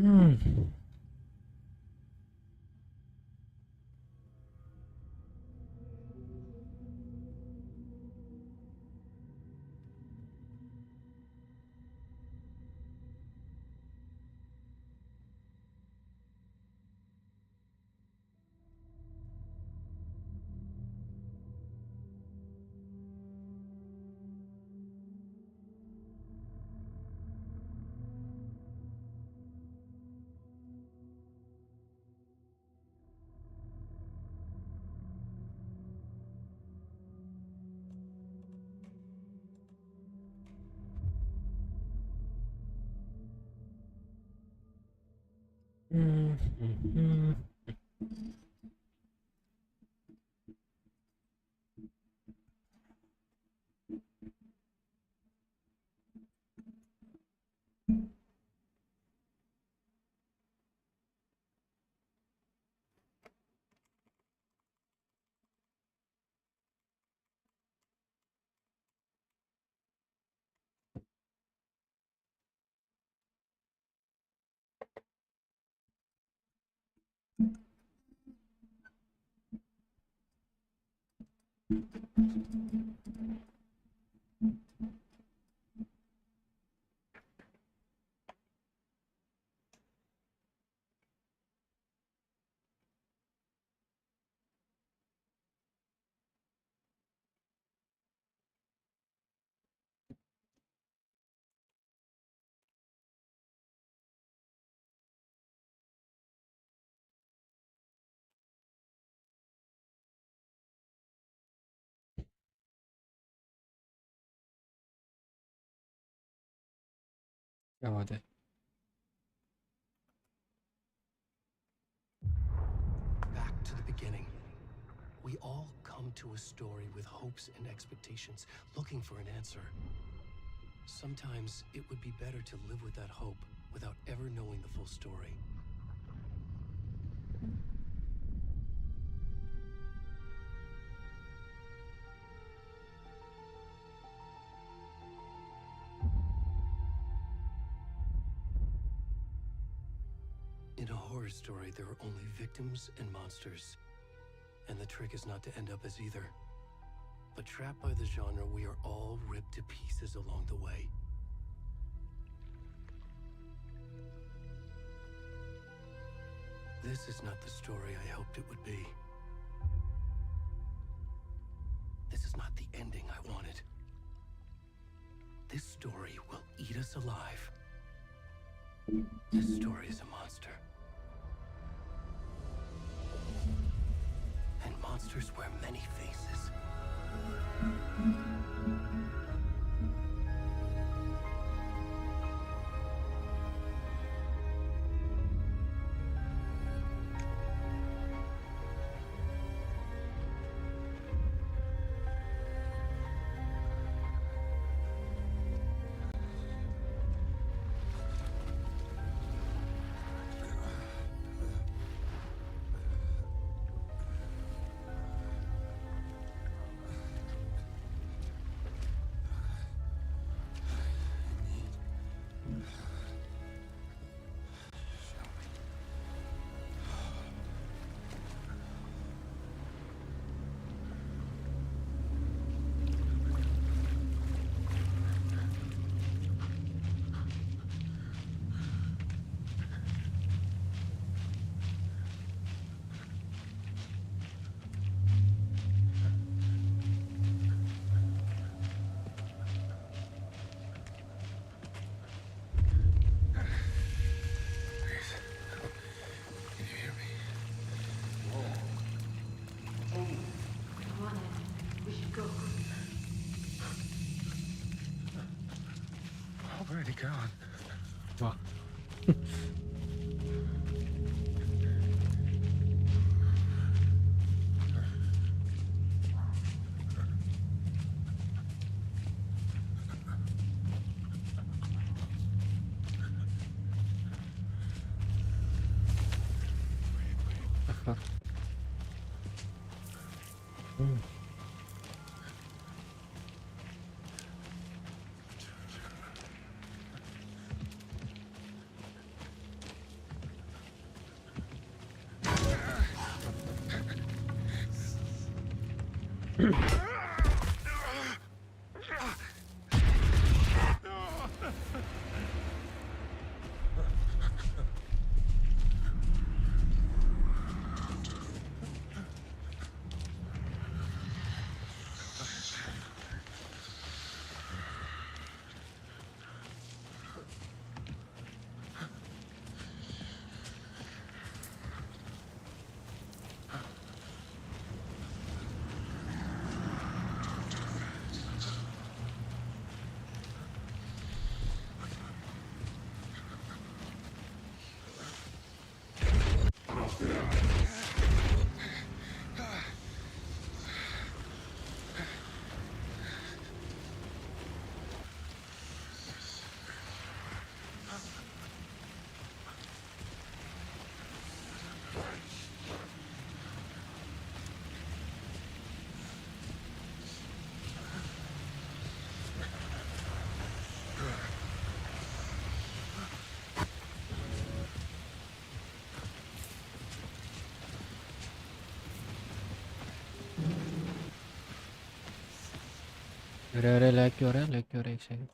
Hmm. Mm-hmm. God. Back to the beginning. We all come to a story with hopes and expectations, looking for an answer. Sometimes it would be better to live with that hope without ever knowing the full story. In a horror story, there are only victims and monsters. And the trick is not to end up as either. But trapped by the genre, we are all ripped to pieces along the way. This is not the story I hoped it would be. This is not the ending I wanted. This story will eat us alive. This story is a monster. And monsters wear many faces. Already gone. Wow. अरे lag क्यों हो रहा है? Lag क्यों हो रहा है? एक सेकंड।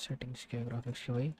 सेटिंग्स के ग्राफिक्स के भाई।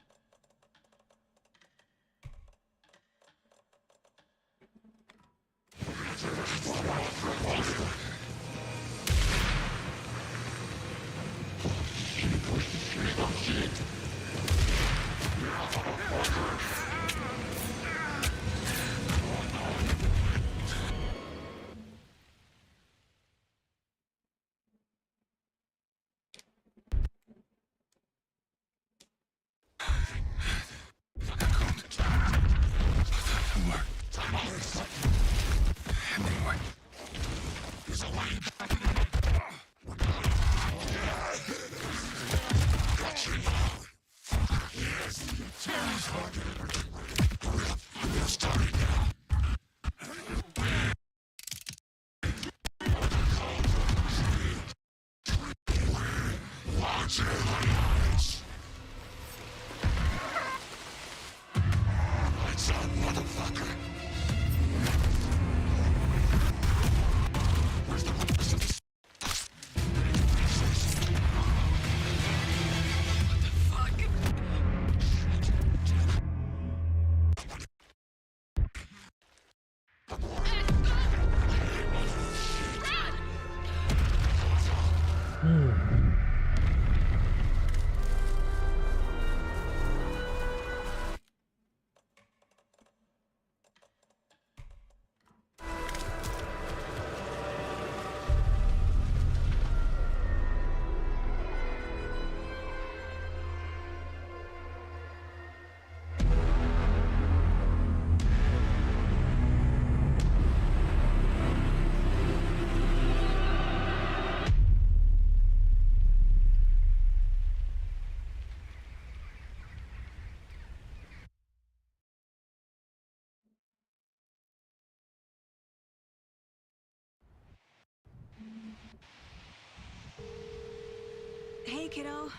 Hey, kiddo.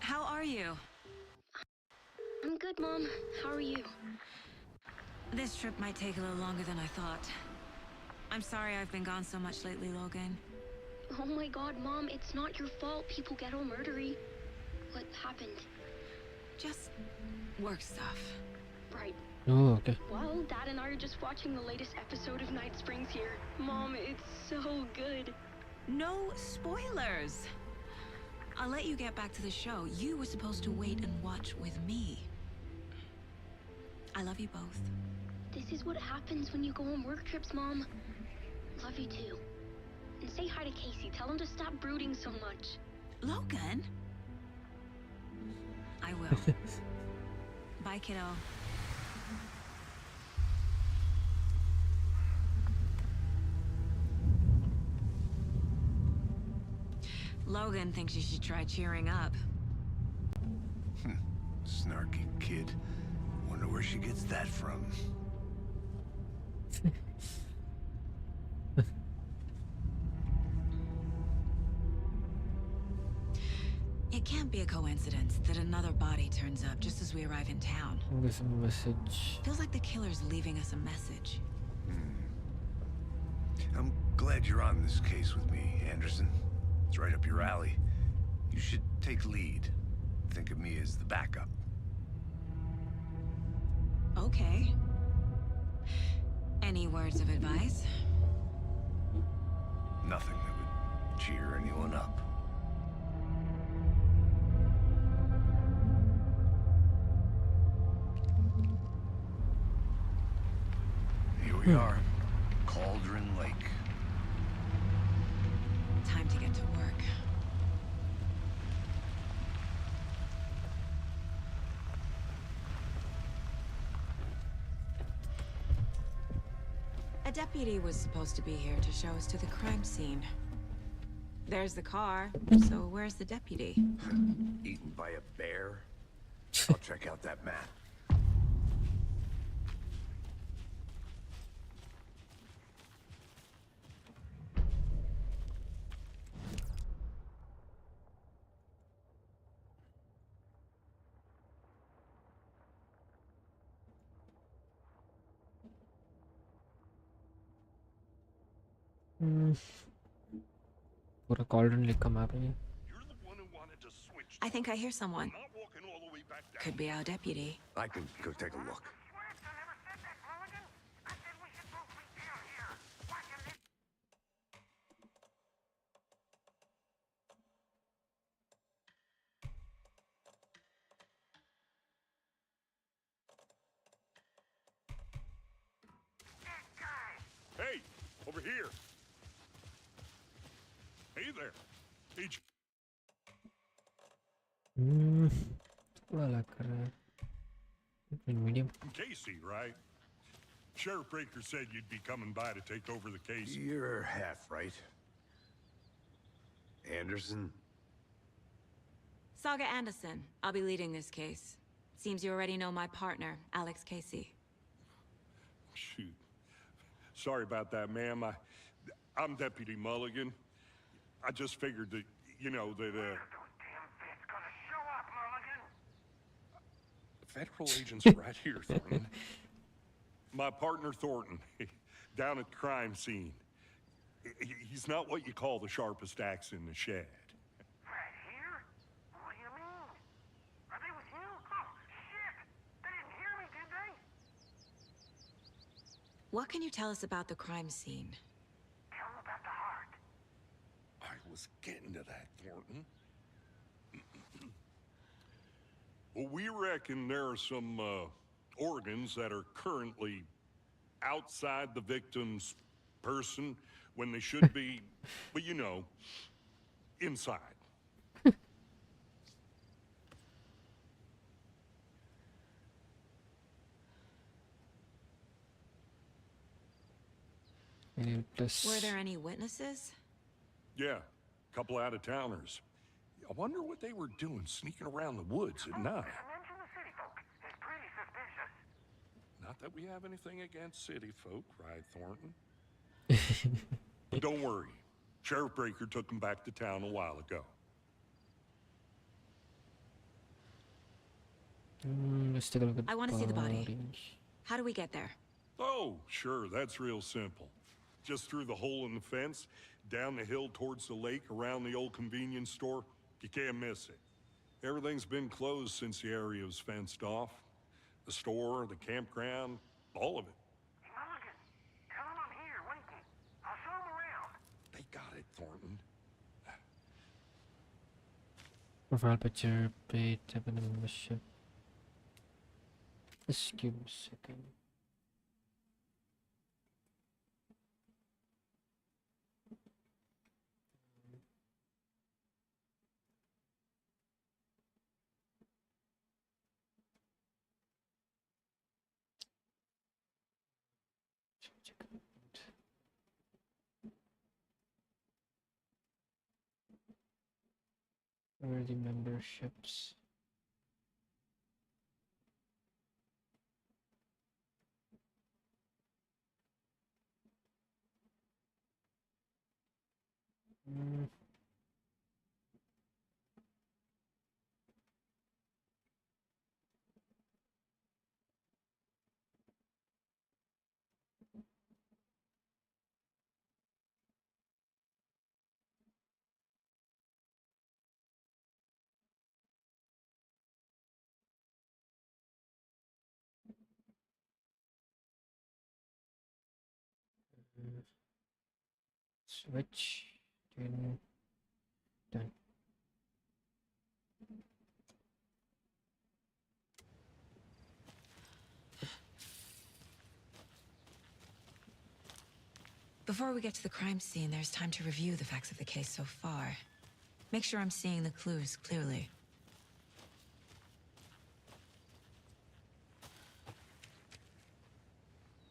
How are you? I'm good, Mom. How are you? This trip might take a little longer than I thought. I'm sorry I've been gone so much lately, Logan. Oh my god, Mom, it's not your fault people get all murdery. What happened? Just work stuff. Right. Oh, okay. Well, Dad and I are just watching the latest episode of Night Springs here. Mom, it's so good. No spoilers! I'll let you get back to the show. You were supposed to wait and watch with me. I love you both. This is what happens when you go on work trips, Mom. Love you too. And say hi to Casey. Tell him to stop brooding so much. Logan? I will. Bye, kiddo. Logan thinks you should try cheering up. Snarky kid. Wonder where she gets that from. It can't be a coincidence that another body turns up just as we arrive in town. This message. Feels like the killer's leaving us a message. I'm Glad you're on this case with me, Anderson. It's right up your alley. You should take lead. Think of me as the backup. Okay. Any words of advice? Nothing that would cheer anyone up. Here we are. Cauldron Lake. Time to get to work. A deputy was supposed to be here to show us to the crime scene. There's the car, so where's the deputy? Eaten by a bear? I'll check out that map. पूरा कॉल्डन lake का map है ये। You're the one who wanted to switch. I think I hear someone. Not walking all the way back down. Could be our deputy. I can go take a look. Hey, over here. Hey there. H. थोड़ा लग कर रहा है। Medium. Casey, right? Sheriff Breaker said you'd be coming by to take over the case. You're half right. Anderson? Saga Anderson. I'll be leading this case. Seems you already know my partner, Alex Casey. Shoot. Sorry about that, ma'am. I'm Deputy Mulligan. I just figured that, you know, that, Federal agents are right here, Thornton. My partner, Thornton, down at the crime scene. He's not what you call the sharpest axe in the shed. Right here? What do you mean? Are they with you? Oh, shit! They didn't hear me, did they? What can you tell us about the crime scene? Tell them about the heart. I was getting to that, Thornton. Well, we reckon there are some organs that are currently outside the victim's person when they should be, well, you know, inside. Were there any witnesses? Yeah, a couple out-of-towners. I wonder what they were doing sneaking around the woods at night. Mention the city folk. It's pretty suspicious. Not that we have anything against city folk, right, Thornton? But don't worry. Sheriff Breaker took them back to town a while ago. Let's take a look at I want to see the body. bodies. How do we get there? Oh, sure, that's real simple. Just through the hole in the fence, down the hill towards the lake, around the old convenience store. You can't miss it. Everything's been closed since the area was fenced off. The store, the campground, all of it. Hey, Mulligan, tell them I'm here, waiting. I'll show them around. They got it, Thornton. Profile picture, pay, tap in the membership. Just give me a second. Where are the memberships? Switch. Done. Before we get to the crime scene, there's time to review the facts of the case so far. Make sure I'm seeing the clues clearly.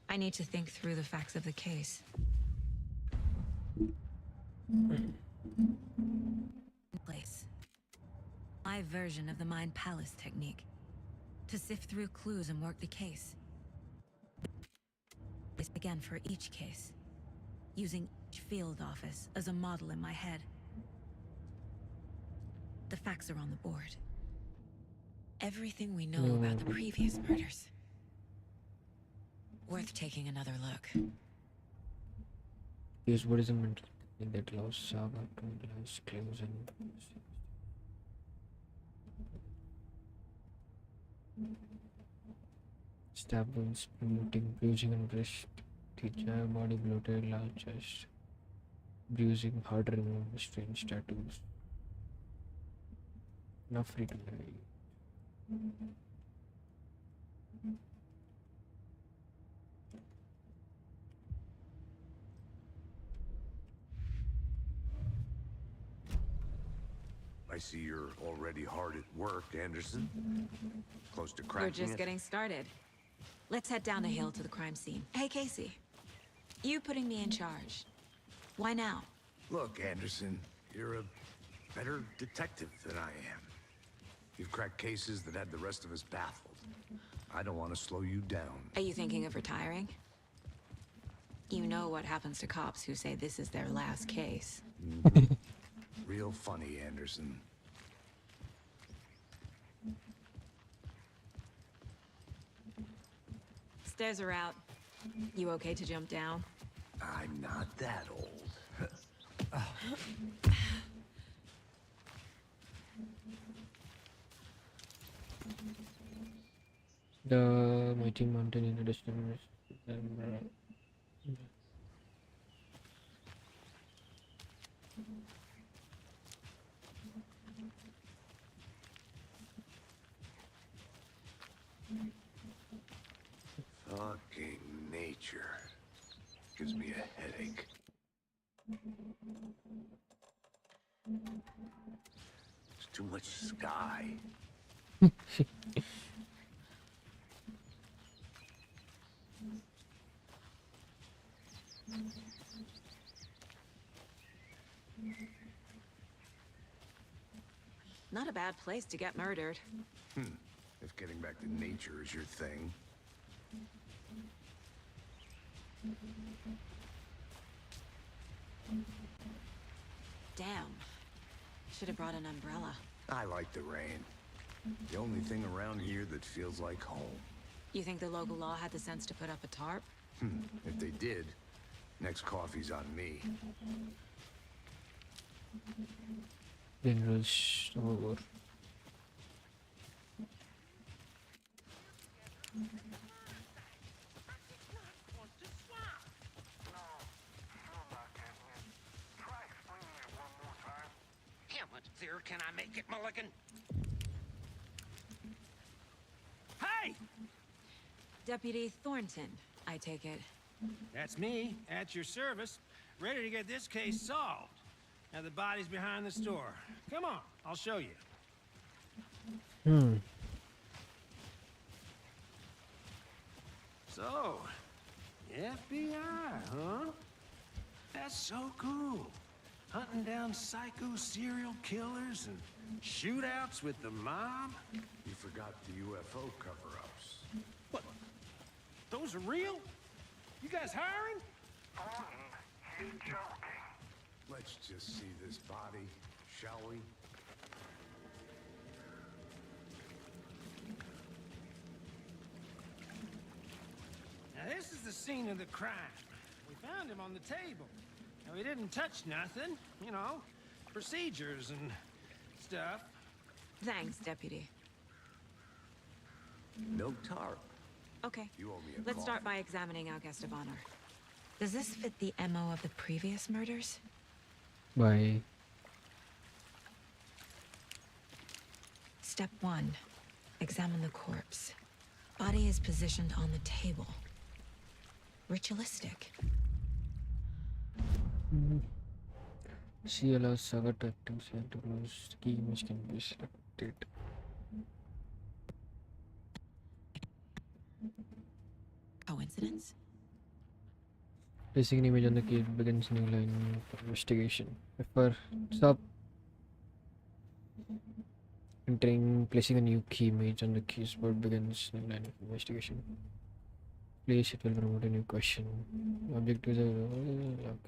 I need to think through the facts of the case. Place. My version of the Mind Palace technique. To sift through clues and work the case. This again for each case. Using each field office as a model in my head. The facts are on the board. Everything we know about the previous murders. Worth taking another look. Use Buddhism and that lost saga to realize claims and stab wounds, promoting bruising and breast, teacher, body bloated, large chest, bruising, hard remove, strange tattoos. Not free to play. I see you're already hard at work, Anderson. Close to You're cracking just it. getting started. Let's head down the hill to the crime scene. Hey, Casey. You putting me in charge. Why now? Look, Anderson, you're a better detective than I am. You've cracked cases that had the rest of us baffled. I don't want to slow you down. Are you thinking of retiring? You know what happens to cops who say this is their last case. Real funny, Anderson. Stairs are out. You okay to jump down? I'm not that old. The mighty mountain in the distance. Fucking nature. Gives me a headache. There's too much sky. Not a bad place to get murdered. If getting back to nature is your thing. Damn. Should have brought an umbrella. I like the rain. The only thing around here that feels like home. You think the local law had the sense to put up a tarp? If they did, next coffee's on me. Generals over. How much clearer can I make it, Mulligan? Hey! Deputy Thornton, I take it. That's me, at your service, ready to get this case solved. Now the body's behind the store. Come on, I'll show you. So, FBI, huh? That's so cool. Hunting down psycho serial killers and shootouts with the mob. You forgot the UFO cover-ups. What? Those are real? You guys hiring? Thornton, he's joking. Let's just see this body, shall we? Now this is the scene of the crime. We found him on the table. Now he didn't touch nothing, you know, procedures and stuff. Thanks, Deputy. No tarp. Okay. You owe me a Let's start coffee. by examining our guest of honor. Does this fit the MO of the previous murders? By Step 1. Examine the corpse. Body is positioned on the table. Ritualistic. C allows Saga to active and to close key image can be selected. Coincidence? Placing an image on the key begins new line of investigation. Stop placing a new key image on the keyboard begins new line of investigation. Place it will promote a new question. Objectives are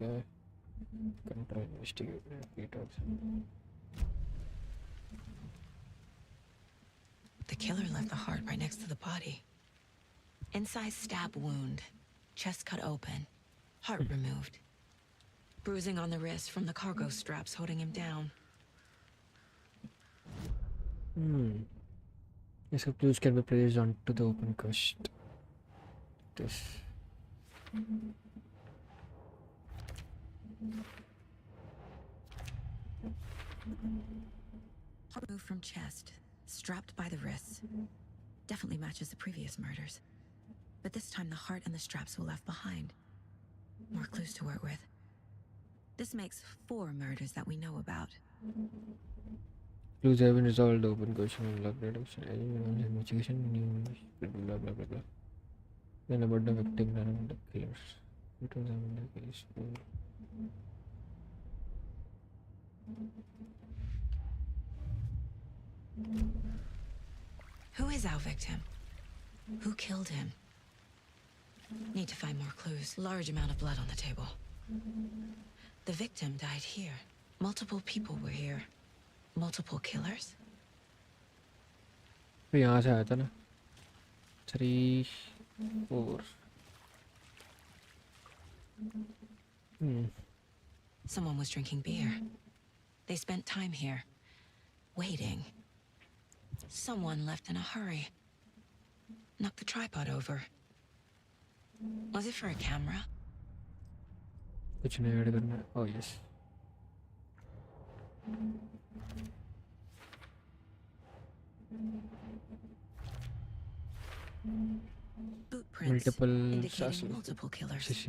okay. Control investigate. The killer left the heart right next to the body. Incise stab wound. Chest cut open. Heart removed. Bruising on the wrist from the cargo straps holding him down. Yes, clues can be placed onto the open cast. This. Heart removed from chest. Strapped by the wrists. Definitely matches the previous murders. But this time the heart and the straps were left behind. More clues to work with. This makes 4 murders that we know about. Clues have been resolved. Open question and log reduction. Investigation. New blah blah blah blah. Then about the victim and the killers. It was the case. Who is our victim? Who killed him? Need to find more clues. Large amount of blood on the table. The victim died here. Multiple people were here. Multiple killers? तो यहाँ से आया था ना 3 4 Someone was drinking beer. They spent time here. Waiting. Someone left in a hurry. Knocked the tripod over. Was it for a camera? कुछ नहीं add करना है. Oh yes. Footprints Multiple indicating multiple killers.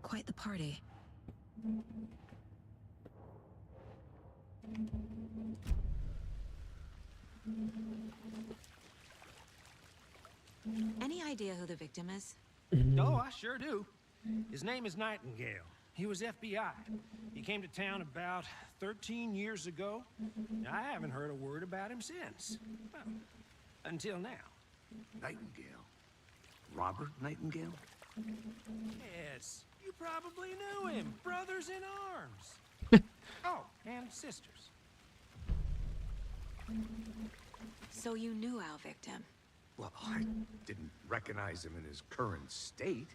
Quite the party. Any idea who the victim is? Oh, I sure do. His name is Nightingale. He was FBI. He came to town about 13 years ago. I haven't heard a word about him since. Well, until now. Nightingale? Robert Nightingale? Yes, you probably knew him. Brothers in arms. Oh, and sisters. So you knew our victim. Well, I didn't recognize him in his current state.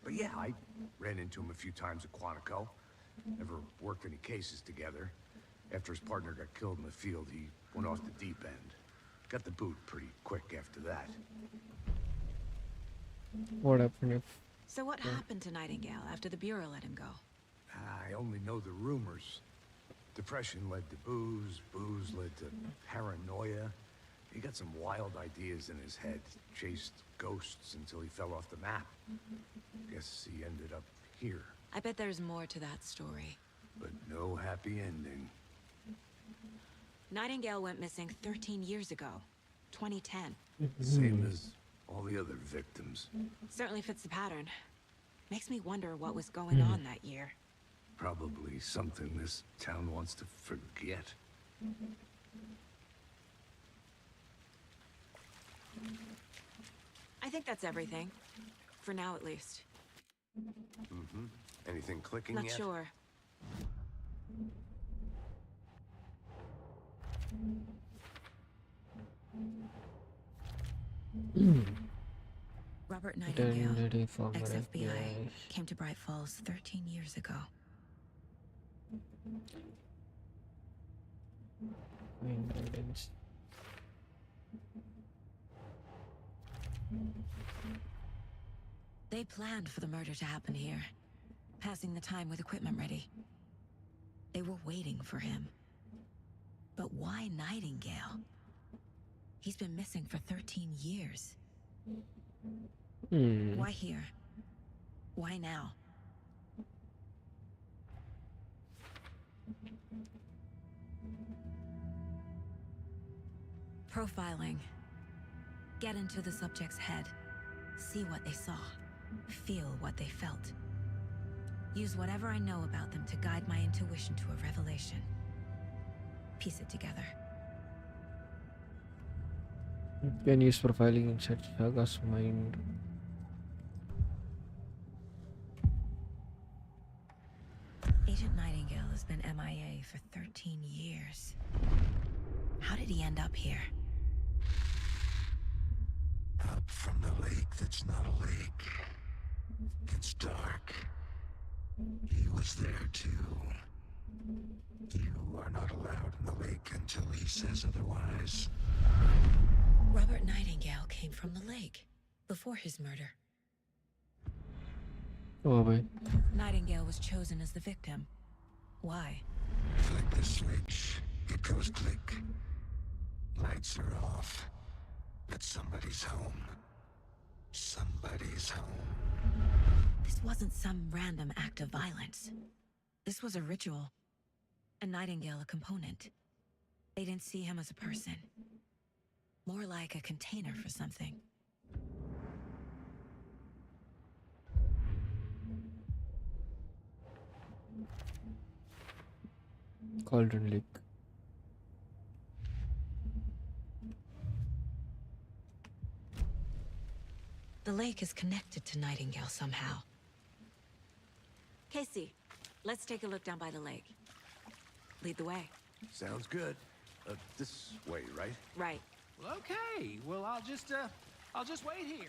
But yeah, I ran into him a few times at Quantico. Never worked any cases together. After his partner got killed in the field, he went off the deep end. Got the boot pretty quick after that. What happened? So what happened to Nightingale after the Bureau let him go? I only know the rumors. Depression led to booze, booze led to paranoia. He got some wild ideas in his head, chased ghosts until he fell off the map. Guess he ended up here. I bet there's more to that story. But no happy ending. Nightingale went missing 13 years ago. 2010. Same as all the other victims. Certainly fits the pattern. Makes me wonder what was going on that year. Probably something this town wants to forget. I think that's everything. For now, at least. Anything clicking Not yet? sure. Robert Nightingale, Identity from ex-FBI, came to Bright Falls 13 years ago. Guidance. They planned for the murder to happen here, passing the time with equipment ready. They were waiting for him. But why Nightingale? He's been missing for 13 years. Why here? Why now? Profiling. Get into the subject's head. See what they saw. Feel what they felt. Use whatever I know about them to guide my intuition to a revelation. Piece it together. Can use profiling inside Saga's mind. Agent Nightingale has been MIA for 13 years. How did he end up here? Up from the lake that's not a lake. It's dark. He was there too. You are not allowed in the lake until he says otherwise. Robert Nightingale came from the lake before his murder. Oh boy. Nightingale was chosen as the victim. Why? Flick the switch. It goes click. Lights are off. But somebody's home. Somebody's home. This wasn't some random act of violence. This was a ritual. And Nightingale a component. They didn't see him as a person. More like a container for something. Cauldron Lake. The lake is connected to Nightingale somehow. Casey, let's take a look down by the lake. Lead the way. Sounds good. This way, right? Right. Well, okay. Well, I'll just wait here.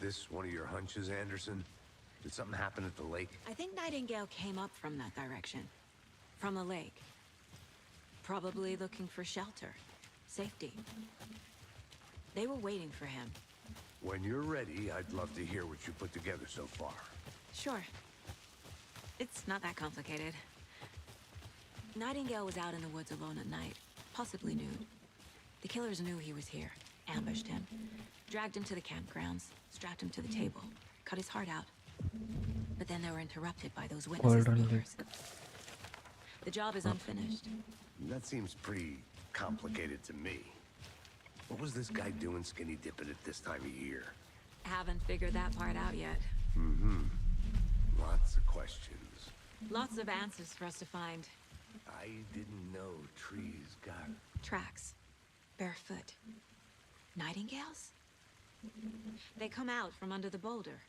This one of your hunches, Anderson? Did something happen at the lake? I think Nightingale came up from that direction. From the lake. Probably looking for shelter. Safety. They were waiting for him. When you're ready, I'd love to hear what you put together so far. Sure. It's not that complicated. Nightingale was out in the woods alone at night, possibly nude. The killers knew he was here, ambushed him, dragged him to the campgrounds, strapped him to the table, cut his heart out. But then they were interrupted by those witnesses. The job is unfinished. That seems pretty complicated to me. What was this guy doing skinny dipping at this time of year? Haven't figured that part out yet. Lots of questions. Lots of answers for us to find. I didn't know trees got... Tracks. Barefoot. Nightingales? They come out from under the boulder.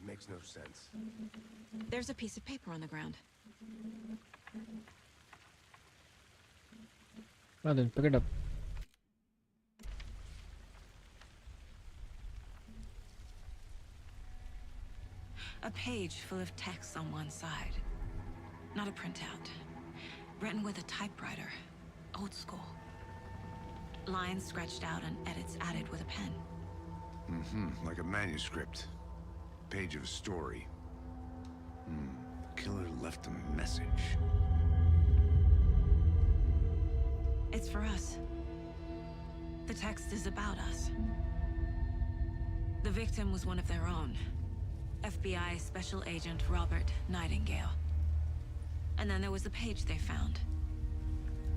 Makes no sense. There's a piece of paper on the ground. Well then, pick it up. A page full of text on one side. Not a printout. Written with a typewriter. Old school. Lines scratched out and edits added with a pen. Like a manuscript. Page of a story. The killer left a message. It's for us. The text is about us. The victim was one of their own. FBI Special Agent Robert Nightingale. And then there was the page they found.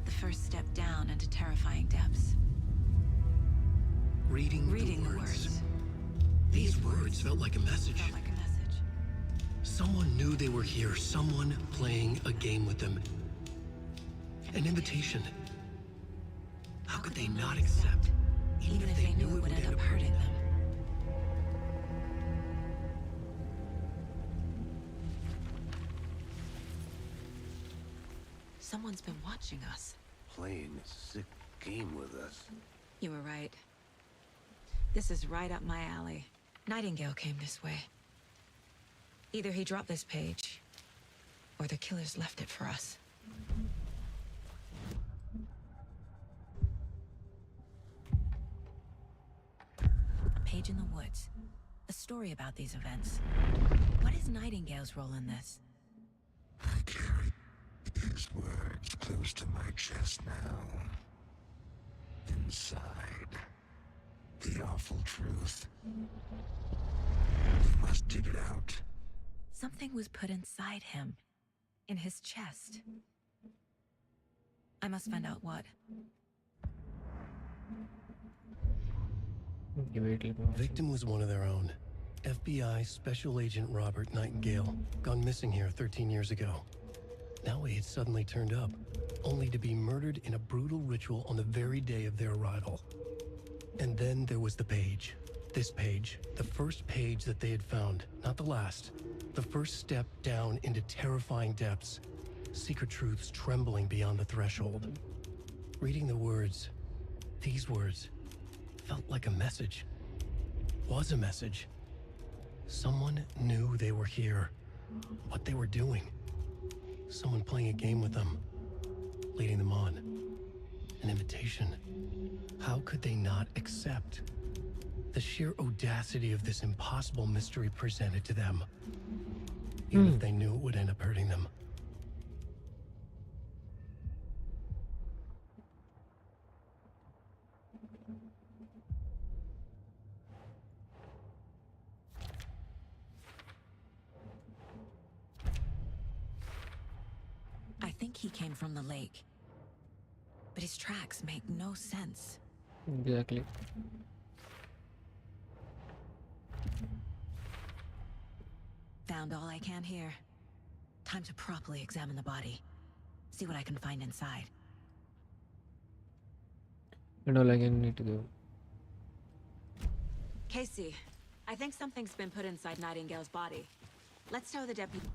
The first step down into terrifying depths. Reading the words. These words felt like a message. Felt like a message. Someone knew they were here. Someone playing a game with them. An invitation. How could they not accept? Even if they knew it would end up hurting them. Someone's been watching us. Playing a sick game with us. You were right. This is right up my alley. Nightingale came this way. Either he dropped this page, or the killers left it for us. page in the woods. A story about these events. What is Nightingale's role in this? I carry his words close to my chest now. Inside, the awful truth. We must dig it out. Something was put inside him. In his chest. I must find out what. Victim was one of their own. FBI Special Agent Robert Nightingale, gone missing here 13 years ago. Now he had suddenly turned up, only to be murdered in a brutal ritual on the very day of their arrival. And then there was the page. This page, the first page that they had found, not the last. The first step down into terrifying depths. Secret truths trembling beyond the threshold. Reading the words, these words, felt like a message. Was a message. Someone knew they were here. What they were doing. Someone playing a game with them. Leading them on. An invitation. How could they not accept? The sheer audacity of this impossible mystery presented to them. Even if they knew it would end up hurting them. I think he came from the lake. But his tracks make no sense. Exactly. Found all I can here. Time to properly examine the body. See what I can find inside. And all I can need to do. Casey, I think something's been put inside Nightingale's body. Let's tell the deputy.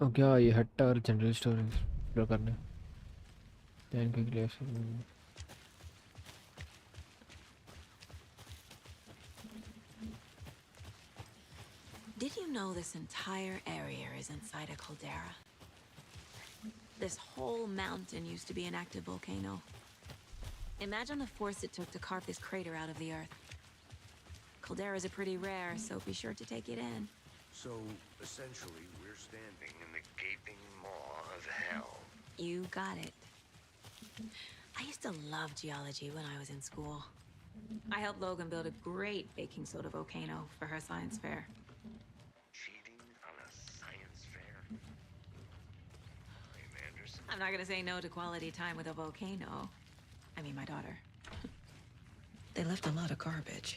और क्या ये हट्टा और general store explore करना ध्यान के लिए Did you know this entire area is inside a caldera? This whole mountain used to be an active volcano. Imagine the force it took to carve this crater out of the earth. Calderas are pretty rare, so be sure to take it in. So, essentially, we're standing in the gaping maw of hell. You got it. I used to love geology when I was in school. I helped Logan build a great baking soda volcano for her science fair. Cheating on a science fair? I'm Anderson. I'm not gonna say no to quality time with a volcano. I mean, my daughter. They left a lot of garbage.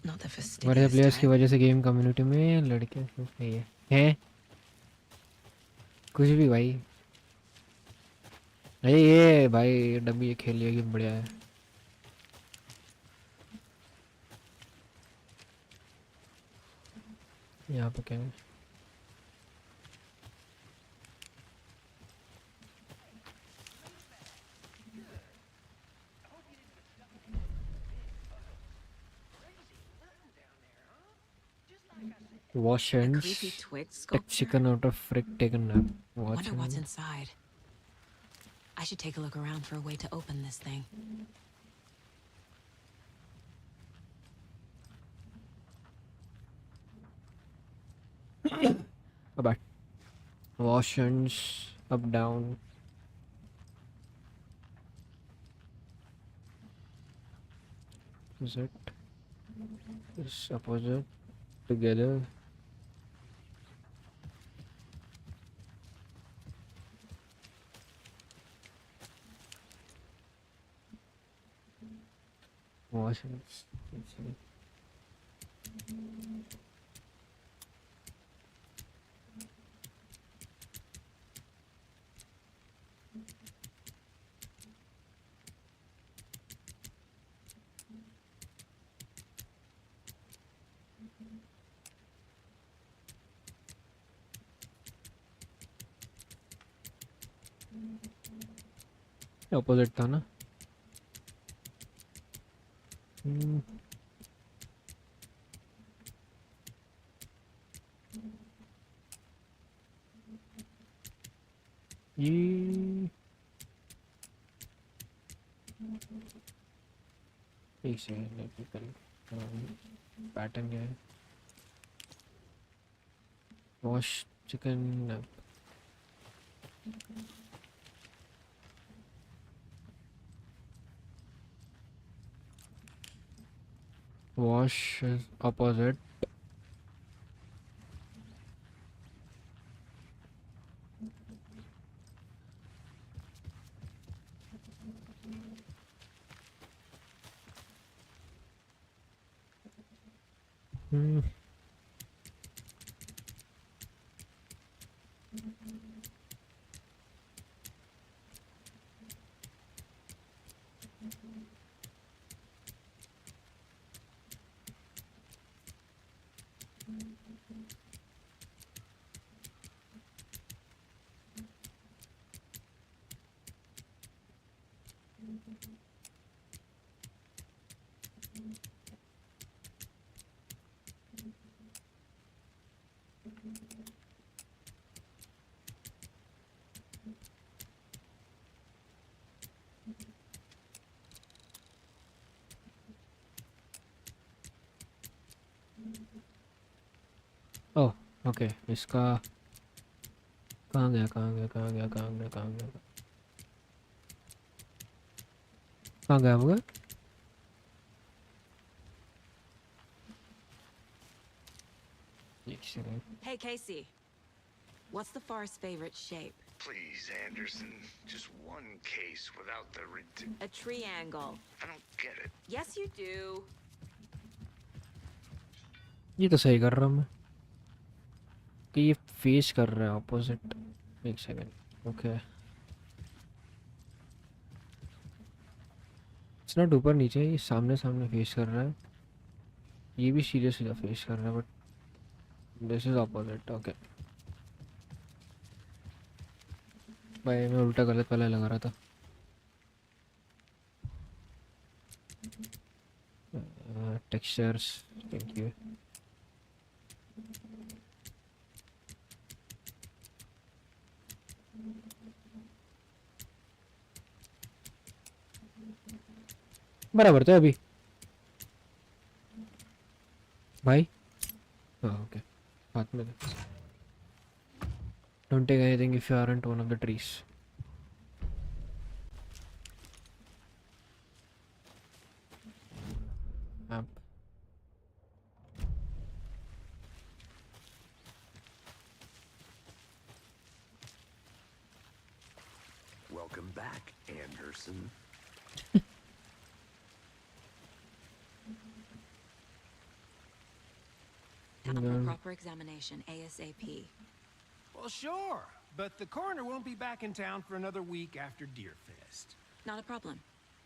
Not the fastidious बड़े players की type. वजह से game community में लड़के नहीं है हैं कुछ भी भाई अरे ये भाई डब्बी ये खेल लिया गेम बढ़िया है यहाँ पे क्या है wash A hands creepy twig take sculpture. chicken out of frick taken nap watch Wonder what's hands. inside. I should take a look around for a way to open this thing. Go back wash hands up down is it this opposite together wash hands let's see. Opposite था ना ये एक second pattern क्या है wash chicken wash is opposite oh okay इसका कहाँ गया कहाँ गया कहाँ गया कहाँ गया कहाँ गया कहाँ गया मगर एक second Hey, Casey. What's the forest's favorite shape? Please, Anderson. Just one case without the A triangle. I don't get it. Yes, you do. ये तो सही कर रहा हूँ मैं कि ये फेस कर रहा है ऑपोजिट एक सेकंड ओके इट्स नॉट ऊपर नीचे ये सामने सामने फेस कर रहा है ये भी सीधे सीधा फेस कर रहा है but this is opposite okay भाई मैं उल्टा गलत वाला लगा रहा था टेक्सचर्स थैंक यू बराबर तो अभी भाई हाँ ओके हाथ में don't take anything if you aren't one of the trees Welcome back, Anderson. Time for a proper examination, ASAP. Well, sure, but the coroner won't be back in town for another week after Deerfest. Not a problem.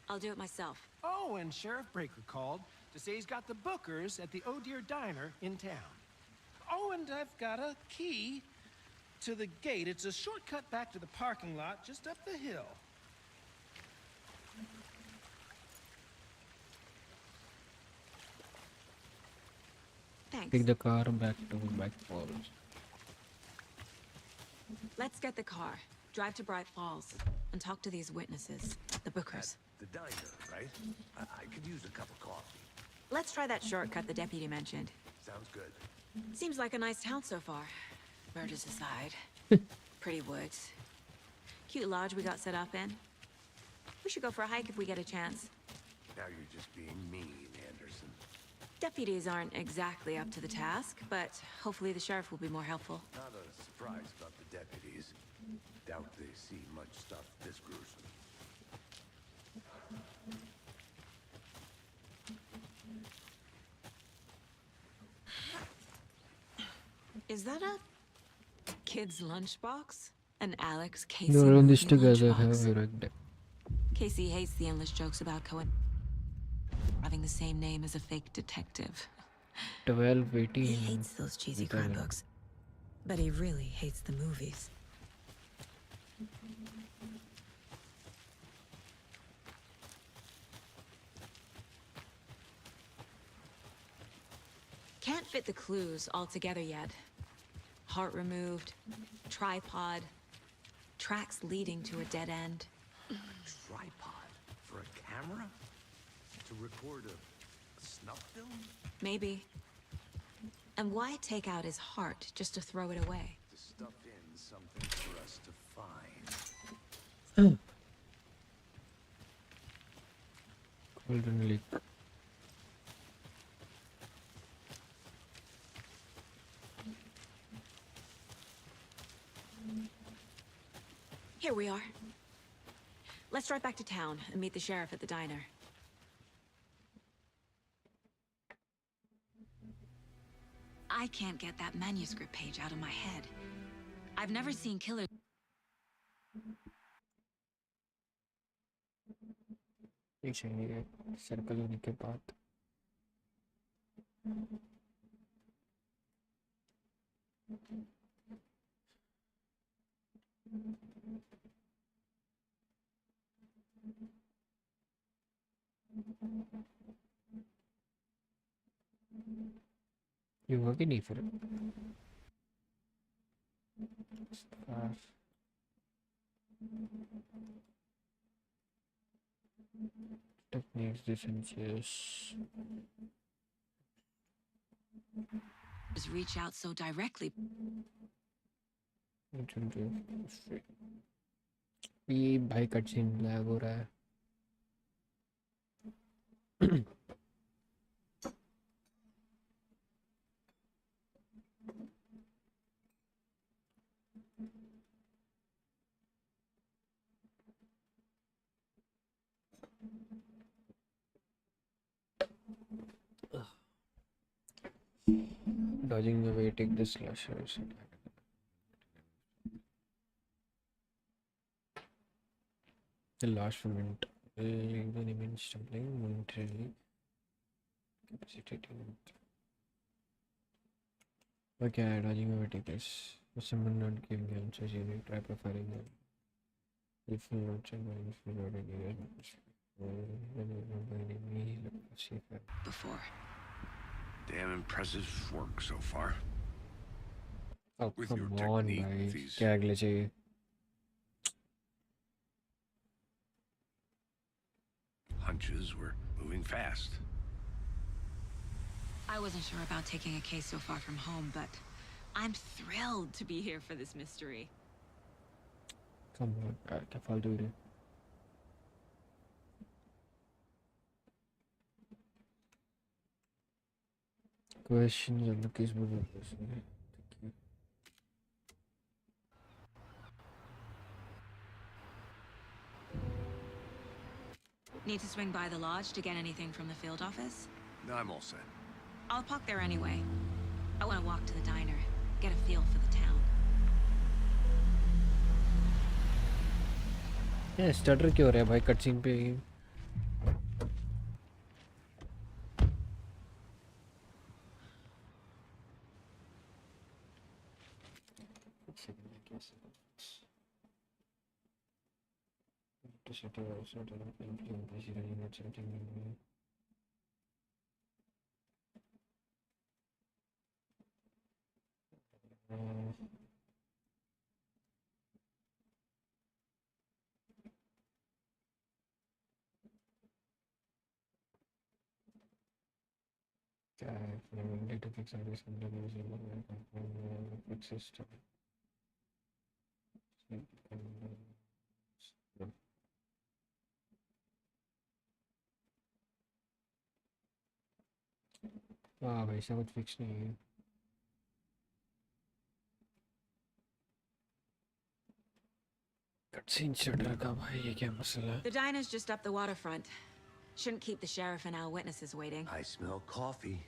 I'll do it myself. Oh, and Sheriff Breaker called to say he's got the bookers at the Oh Dear Diner in town. Oh, and I've got a key to the gate. It's a shortcut back to the parking lot just up the hill. Thanks. take the car back to Bright Falls Let's get the car, drive to Bright Falls, and talk to these witnesses, the bookers. The diner, right? I could use a cup of coffee. Let's try that shortcut the deputy mentioned. Sounds good. Seems like a nice town so far. Murders aside. Pretty woods. Cute lodge we got set up in. We should go for a hike if we get a chance. Now you're just being mean, Anderson. Deputies aren't exactly up to the task, but hopefully the sheriff will be more helpful. Not a surprise about the deputies. Doubt they see much stuff this gruesome. Is that a kid's lunchbox? An Alex Casey you're on this movie together lunchbox? have right there Casey hates the endless jokes about Cohen having the same name as a fake detective. 12 18 He hates those cheesy crime books, but he really hates the movies. Can't fit the clues all together yet. Heart removed, tripod, tracks leading to a dead end. A tripod for a camera? To record a snuff film? Maybe. And why take out his heart just to throw it away? To stuff in something for us to find. Golden leak. Here we are. Let's drive back to town and meet the sheriff at the diner. I can't get that manuscript page out of my head. I've never seen killers. एक second circle होने के बाद ये हुआ कि नहीं फिर techniques differences Just reach out so directly. ये भाई कट सीन लैग हो रहा है dodging away, take the slashers. The last moment, even immense stumbling momentarily capacitating. Okay, dodging away, take this. For someone not giving answers, you need try profiling them. If you not check my Before. Damn impressive work so far. Oh, With come your on, technique, guys. these क्या अगले चाहिए? hunches were moving fast. I wasn't sure about taking a case so far from home, but I'm thrilled to be here for this mystery. Come on, क्या फालतू है? Questions on the case book. Need to swing by the lodge to get anything from the field office? No, I'm all set. I'll park there anyway. I want to walk to the diner, get a feel for the town. Yeah, stutter क्यों हो रहा है भाई cut scene पे? Data fix service fix system. हाँ भाई सब कुछ फिक्स नहीं है कटसीन शटर का भाई ये क्या मसला है The diner's just up the waterfront. Shouldn't keep the sheriff and our witnesses waiting. I smell coffee.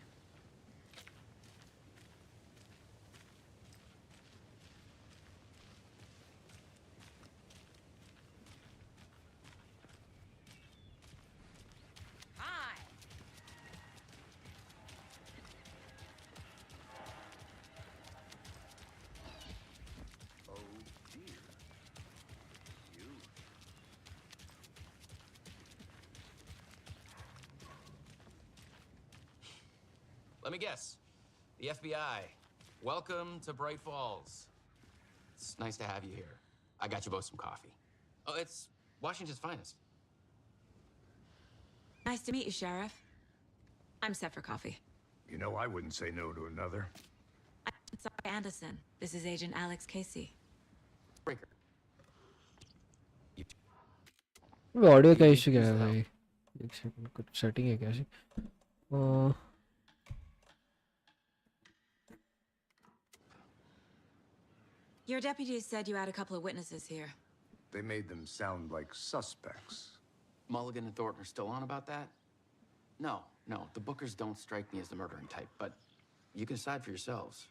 Hi. Oh dear. You. Let me guess. The FBI. Welcome to Bright Falls. It's nice to have you here. I got you both some coffee. Oh, it's Washington's finest. Nice to meet you, Sheriff. I'm set for coffee. You know, I wouldn't say no to another. I'm sorry, Anderson. This is Agent Alex Casey. Breaker. Audio का issue क्या है भाई? एक second, कुछ setting है क्या सी? Your deputies said you had a couple of witnesses here. They made them sound like suspects. Mulligan and Thornton are still on about that? No, the Bookers don't strike me as the murdering type, but you can decide for yourselves.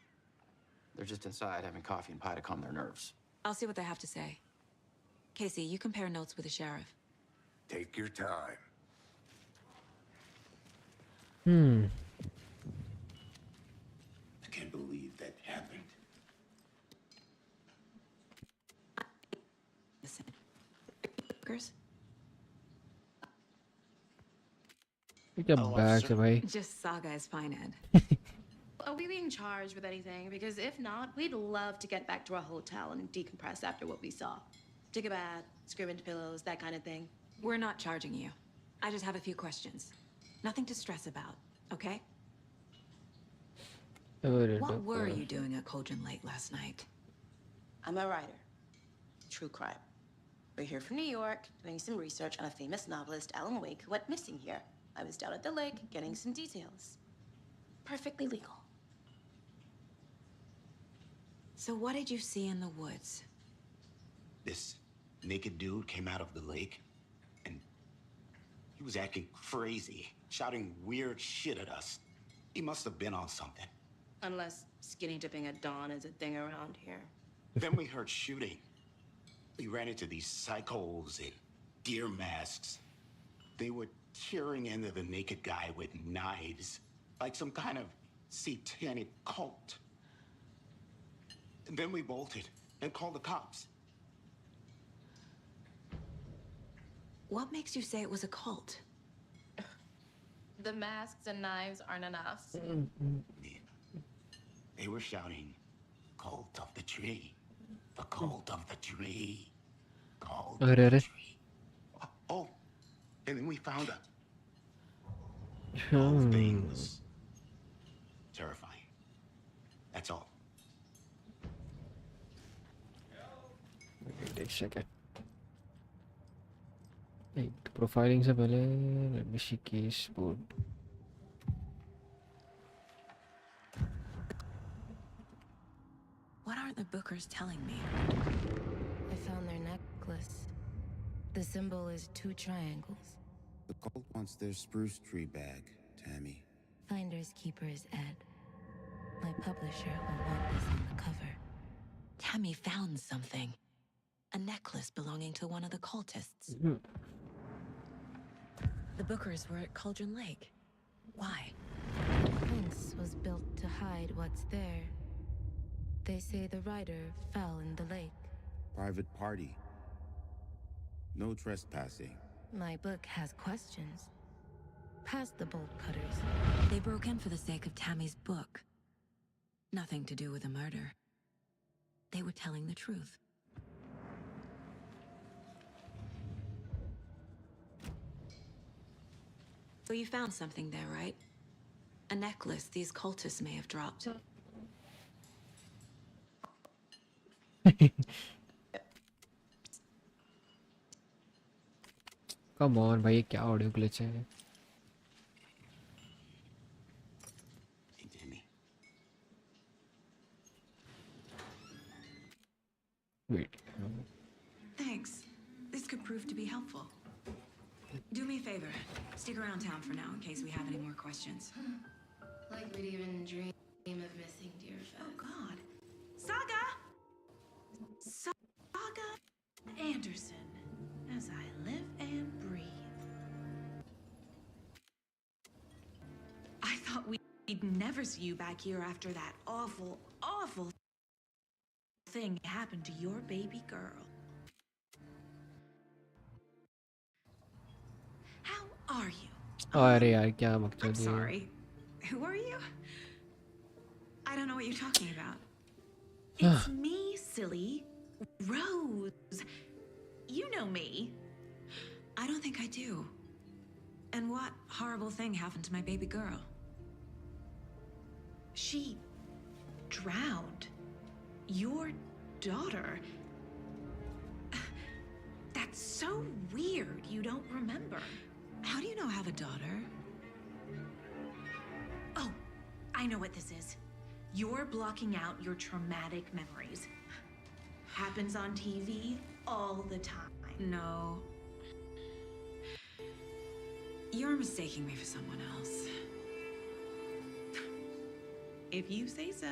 They're just inside having coffee and pie to calm their nerves. I'll see what they have to say. Casey, you compare notes with the sheriff. Take your time. I can't believe that happened. Listen. Bookers? क्या bag है भाई? Just Saga is fine, Ed. Are we being charged with anything? Because if not, we'd love to get back to our hotel and decompress after what we saw. Take a bath, scream into pillows, that kind of thing. We're not charging you. I just have a few questions. Nothing to stress about, okay? What were you doing at Cauldron Lake last night? I'm a writer. True crime. We're here from New York, doing some research on a famous novelist, Alan Wake, who went missing here. I was down at the lake, getting some details. Perfectly legal. So what did you see in the woods? This naked dude came out of the lake, and he was acting crazy, shouting weird shit at us. He must have been on something. Unless skinny dipping at dawn is a thing around here. Then we heard shooting. We ran into these psychos in deer masks. They were tearing into the naked guy with knives, like some kind of satanic cult. And then we bolted and called the cops. What makes you say it was a cult? The masks and knives aren't enough. They were shouting, "Cult of the tree, the cult of the tree, cult of the tree." Oh, and then we found out. The whole thing was terrifying. That's all. Wait a second. Wait, profiling से पहले let me see case board. What aren't the Bookers telling me? I found their necklace. The symbol is 2 triangles. The cult wants their spruce tree bag, Tammy. Finders keepers, Ed. My publisher will want this on the cover. Tammy found something. A necklace belonging to one of the cultists. The Bookers were at Cauldron Lake. Why? The fence was built to hide what's there. They say the writer fell in the lake. Private party. No trespassing. My book has questions. Past the bolt cutters. They broke in for the sake of Tammy's book. Nothing to do with a murder. They were telling the truth. So you found something there, right? A necklace these cultists may have dropped. Come on, भाई ये क्या audio glitch है? Hey, Tammy. Wait. Thanks. This could prove to be helpful. Do me a favor. Stick around town for now in case we have any more questions. Like we'd even dream of missing dear Fizz. Oh, God. Saga! Saga Anderson, as I live and breathe. I thought we'd never see you back here after that awful, awful thing happened to your baby girl. How are you? अरे यार क्या मकसद I'm है? sorry. Who are you? I don't know what you're talking about. It's me, silly. Rose, you know me. I don't think I do. And what horrible thing happened to my baby girl? She drowned. Your daughter. That's so weird you don't remember. How do you know I have a daughter? Oh, I know what this is. You're blocking out your traumatic memories. Happens on TV all the time. No. You're mistaking me for someone else. If you say so.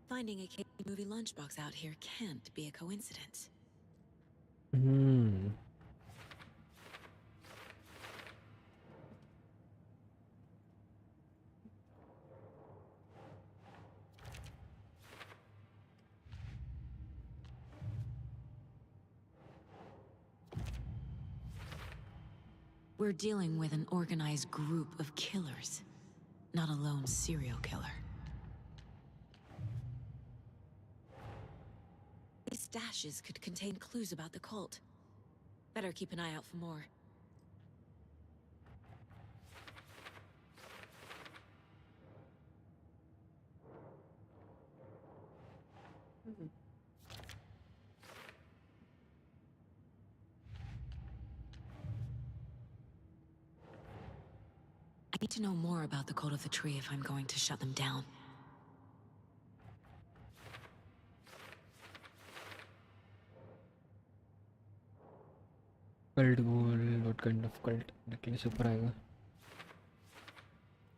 Finding a movie lunchbox out here can't be a coincidence. We're dealing with an organized group of killers, not a lone serial killer. These stashes could contain clues about the cult. Better keep an eye out for more. I need to know more about the cult of the tree if I'm going to shut them down. Cult goal, what kind of cult? Directly super आएगा.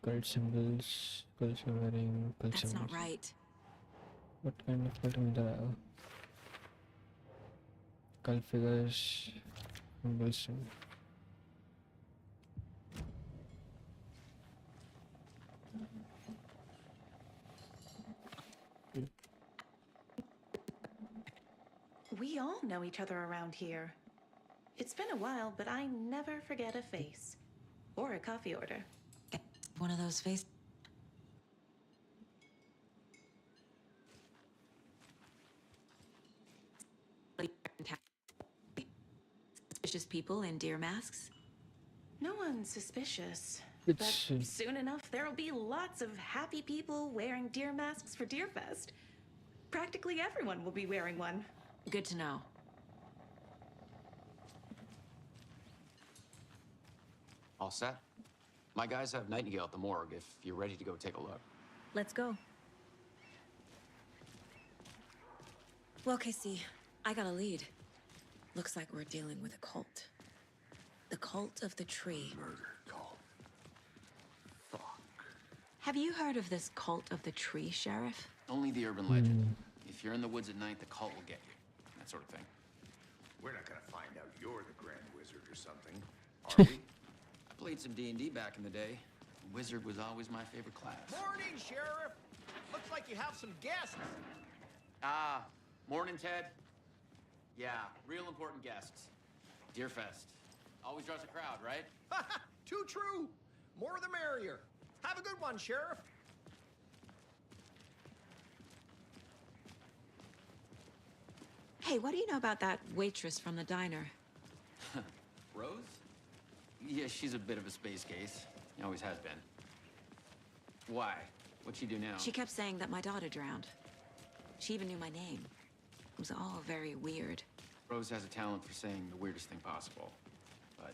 Cult symbols, cult wearing, cult That's symbols. not right. What kind of cult में इधर आएगा? Cult figures, symbols. We all know each other around here. It's been a while, but I never forget a face. Or a coffee order. One of those faces. Suspicious people in deer masks? No one's suspicious. It's But soon enough, there'll be lots of happy people wearing deer masks for Deerfest. Practically everyone will be wearing one. Good to know. All set? My guys have Nightingale at the morgue if you're ready to go take a look. Let's go. Well, Casey, I got a lead. Looks like we're dealing with a cult. The cult of the tree. Murder cult. Fuck. Have you heard of this cult of the tree, Sheriff? Only the urban legend. If you're in the woods at night, the cult will get you. That sort of thing. We're not gonna find out you're the Grand Wizard or something, are we? I played some D&D back in the day. Wizard was always my favorite class. Morning, Sheriff. Looks like you have some guests. Ah, morning, Ted. Yeah, real important guests. Deerfest. Always draws a crowd, right? Too true. More the merrier. Have a good one, Sheriff. Hey, what do you know about that waitress from the diner? Rose? Yeah, she's a bit of a space case. Always has been. Why? What'd she do now? She kept saying that my daughter drowned. She even knew my name. It was all very weird. Rose has a talent for saying the weirdest thing possible. But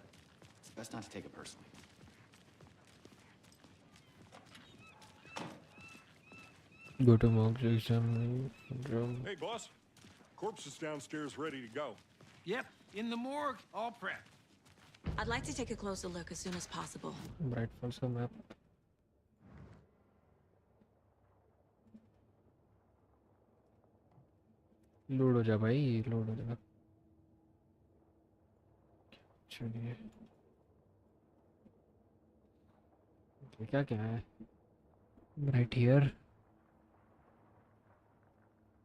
it's best not to take it personally. Go to mock exam room. Hey, boss. Corpse is downstairs ready to go. Yep, in the morgue, all prepped. I'd like to take a closer look as soon as possible. Bright falls map. Load हो जा भाई, load हो जा. चलिए. क्या क्या है? Right here.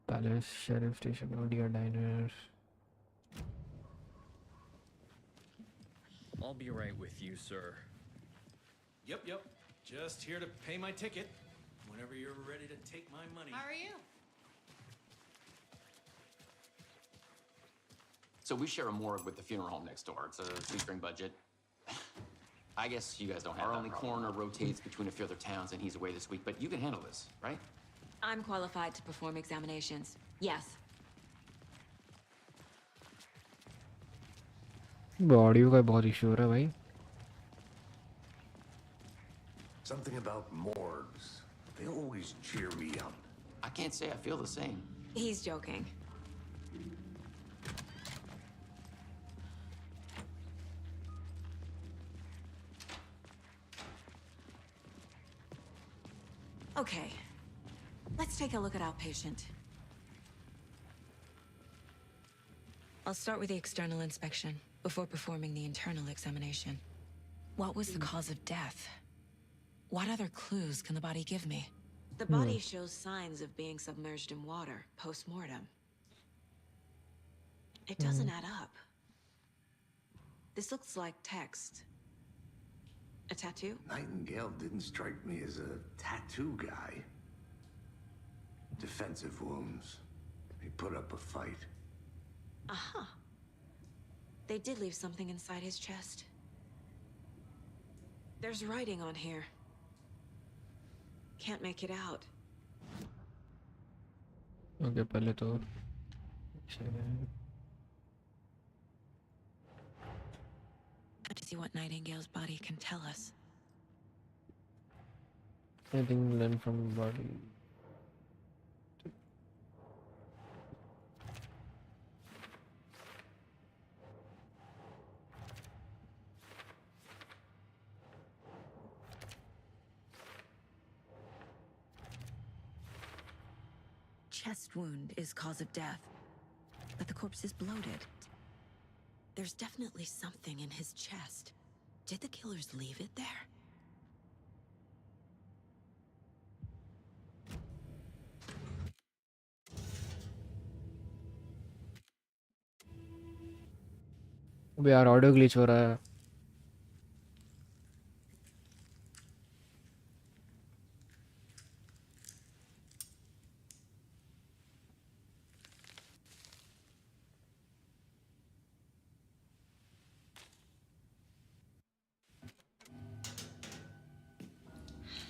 Palace, Sheriff Station, Odia Diner. I'll be right with you, sir. Yep. Just here to pay my ticket. Whenever you're ready to take my money. How are you? So we share a morgue with the funeral home next door. It's a shoestring budget. I guess you guys don't have. Our only coroner rotates between a few other towns, and he's away this week. But you can handle this, right? I'm qualified to perform examinations. Yes. Body का बहुत issue हो रहा है भाई. Something about morgues. They always cheer me up. I can't say I feel the same. He's joking. Okay. Let's take a look at outpatient. I'll start with the external inspection before performing the internal examination. What was the cause of death? What other clues can the body give me? The body shows signs of being submerged in water post-mortem. It doesn't add up. This looks like text. A tattoo? Nightingale didn't strike me as a tattoo guy. Defensive wounds. He put up a fight. Uh-huh. They did leave something inside his chest. There's writing on here. Can't make it out. Okay, पहले तो To see what Nightingale's body can tell us. anything learned from body. Chest wound is cause of death, but the corpse is bloated. There's definitely something in his chest. Did the killers leave it there? अबे यार audio glitch हो रहा है.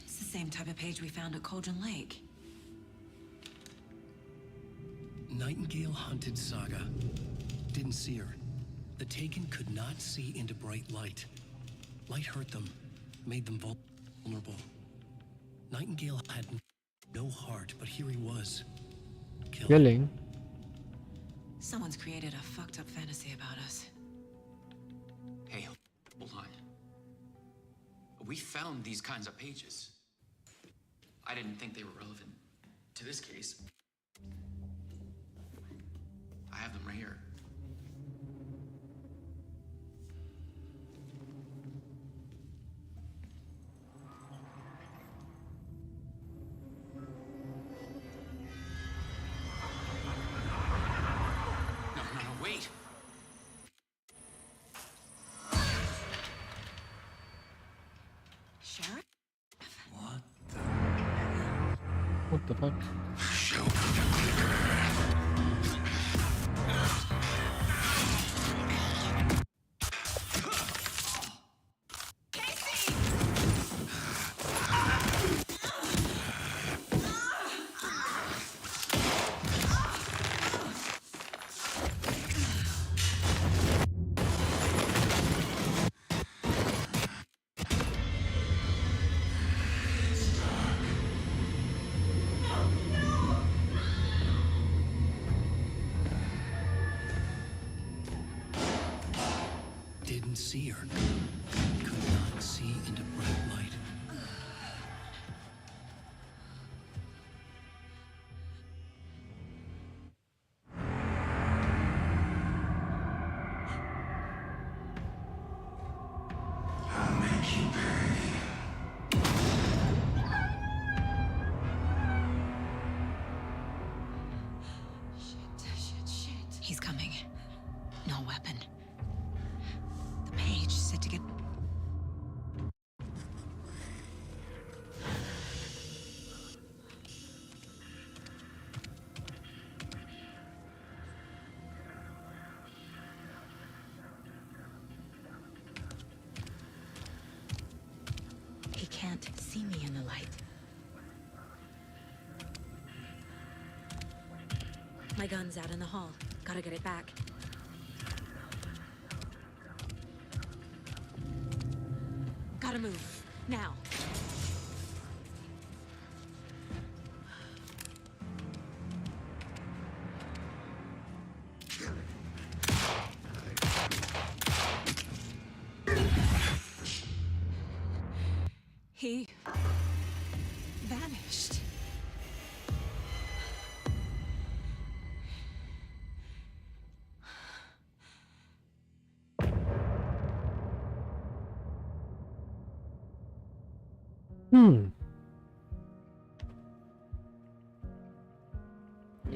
It's the same type of page we found at Cauldron Lake. Nightingale hunted Saga. Didn't see her. The Taken could not see into bright light. Light hurt them, made them vulnerable. Nightingale had no heart, but here he was. Killing. Someone's created a fucked up fantasy about us. Hey, hold on. We found these kinds of pages. I didn't think they were relevant to this case. I have them right here. No, wait. Sheriff? What the fuck? Show me the clicker. Didn't see her. Could not see into bright light. I'll make you pay. see me in the light. My gun's out in the hall. Gotta get it back. Gotta move. Now. He vanished.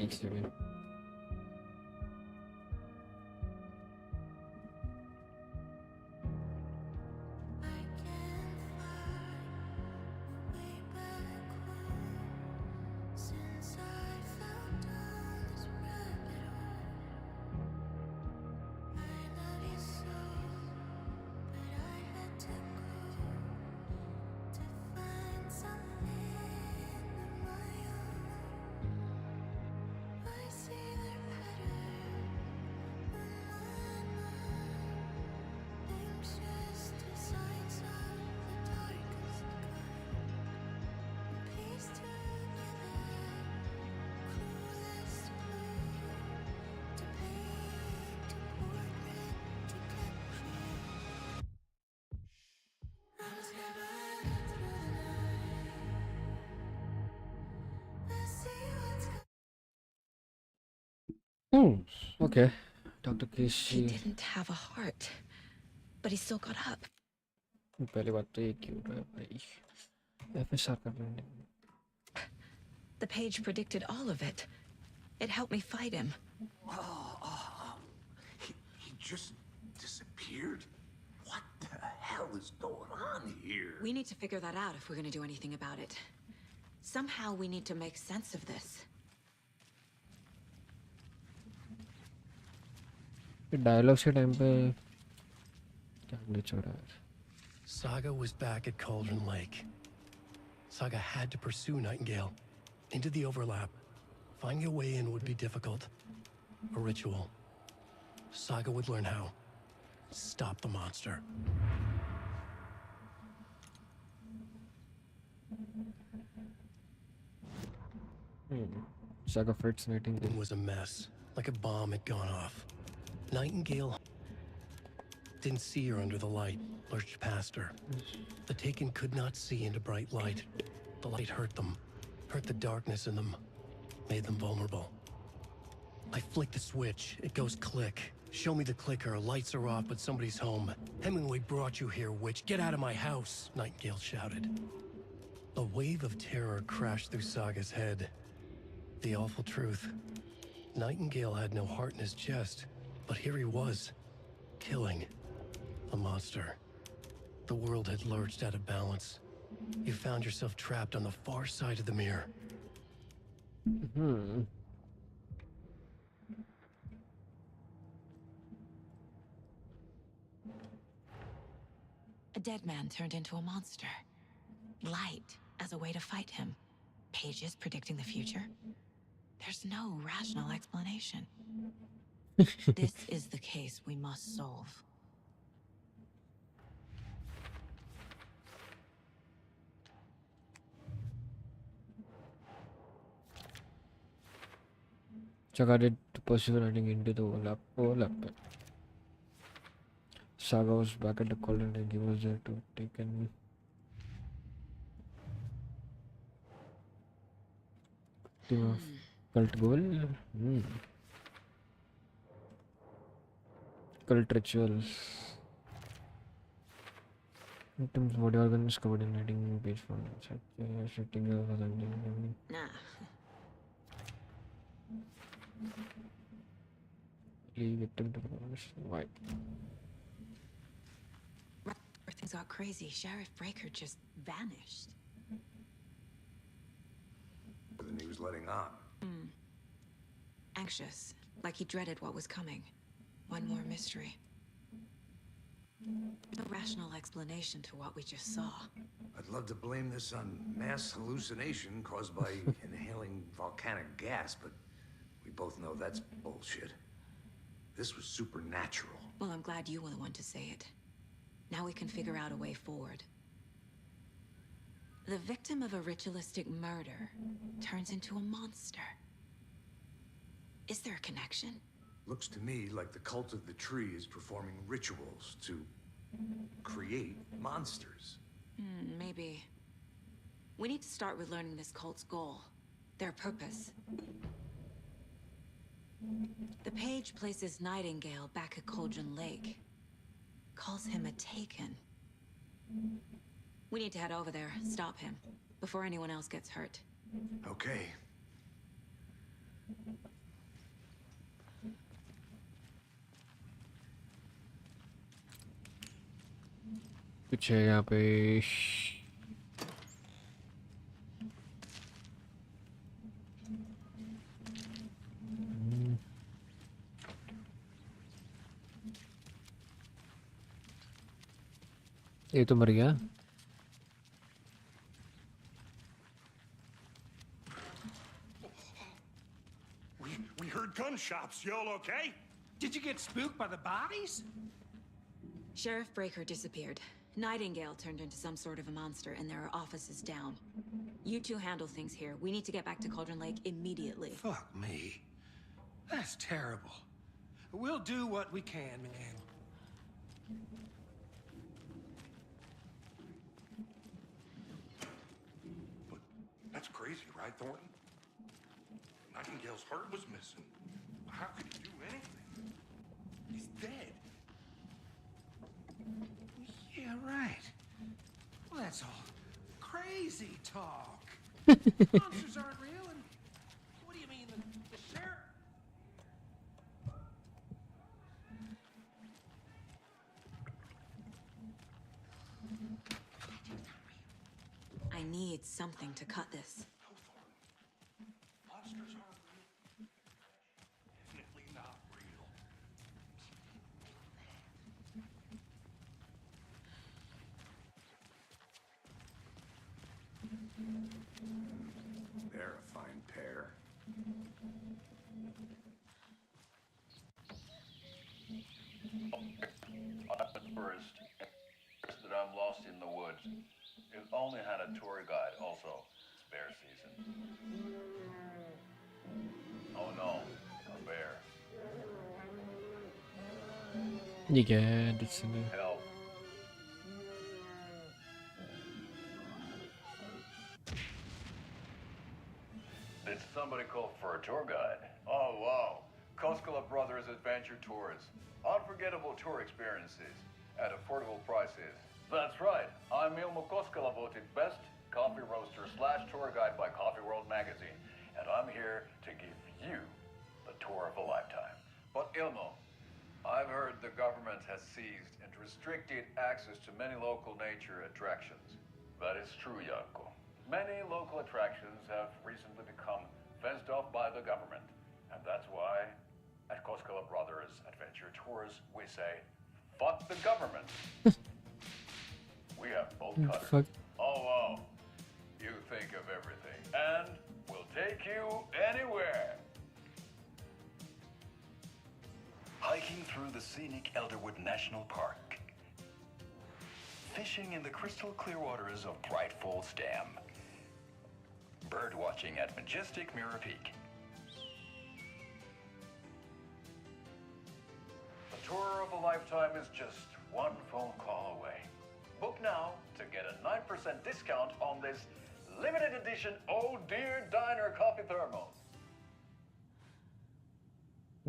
एक second Okay. Dr. He Casey. didn't have a heart, but he still got up. पहले बात तो ये क्यों रहा है भाई FSR कर रहे हैं The page predicted all of it. It helped me fight him. He just disappeared? What the hell is going on here? We need to figure that out if we're going to do anything about it. Somehow we need to make sense of this. Dialogue के time पे क्या glitch हो रहा है Saga was back at Cauldron Lake. Saga had to pursue Nightingale into the overlap. Finding a way in would be difficult. A ritual. Saga would learn how. Stop the monster. Saga fights Nightingale. It was a mess. Like a bomb had gone off. Nightingale didn't see her under the light, lurched past her. The Taken could not see into bright light. The light hurt them, hurt the darkness in them, made them vulnerable. I flick the switch, it goes click. Show me the clicker, lights are off, but somebody's home. Hemingway brought you here, witch. Get out of my house, Nightingale shouted. A wave of terror crashed through Saga's head. The awful truth. Nightingale had no heart in his chest, but here he was, killing a monster. The world had lurched out of balance. You found yourself trapped on the far side of the mirror. A dead man turned into a monster. Light as a way to fight him. Pages predicting the future. There's no rational explanation. This is the case we must solve. Saga did to pursue running into the overlap. Saga was back at the Cauldron and he was there to take an team of cult goal. Cult rituals. Victims' body organs covered in hiding page for shooting Nah. victim to why Things got crazy. Sheriff Breaker just vanished. Than he was letting on. Anxious, like he dreaded what was coming. One more mystery. No rational explanation to what we just saw. I'd love to blame this on mass hallucination caused by inhaling volcanic gas, but we both know that's bullshit. This was supernatural. Well, I'm glad you were the one to say it. Now we can figure out a way forward. The victim of a ritualistic murder turns into a monster. Is there a connection? Looks to me like the cult of the tree is performing rituals to create monsters. Maybe. We need to start with learning this cult's goal, their purpose. The page places Nightingale back at Cauldron Lake. Calls him a Taken. We need to head over there, stop him, before anyone else gets hurt. Okay. कुछ है यहाँ पे ये तो मर गया We heard gunshots. Y'all okay? Did you get spooked by the bodies? Sheriff Breaker disappeared. Nightingale turned into some sort of a monster, and there are offices down. You two handle things here. We need to get back to Cauldron Lake immediately. Fuck me. That's terrible. We'll do what we can, man. But that's crazy, right, Thornton? Nightingale's heart was missing. How could he do anything? He's dead. Yeah, right. Well, that's all crazy talk. Monsters aren't real, and what do you mean, the sheriff? I need something to cut this. Monsters aren't real. Definitely not real. They're a fine pair. First, that I'm lost in the woods. It only had a tour guide, also. It's bear season. Oh no, a bear. ये क्या है Disney Help. Did somebody call for a tour guide? Oh wow, Koskela Brothers Adventure Tours. Unforgettable tour experiences at affordable prices. That's right, I'm Ilmo Koskela, voted best coffee roaster / tour guide by Coffee World magazine, and I'm here to give you the tour of a lifetime. But Ilmo, I've heard the government has seized and restricted access to many local nature attractions. That is true, Janko. Many local attractions have recently become fenced off by the government, and that's why at Koskela Brothers Adventure Tours we say, fuck the government. We have bolt cutters. fuck. Oh wow, you think of everything, and we'll take you anywhere. Hiking through the scenic Elderwood National Park. Fishing in the crystal clear waters of Bright Falls Dam. Bird watching at majestic Mirror Peak. The tour of a lifetime is just one phone call away. Book now to get a 9% discount on this limited edition Oh Dear Diner coffee thermos.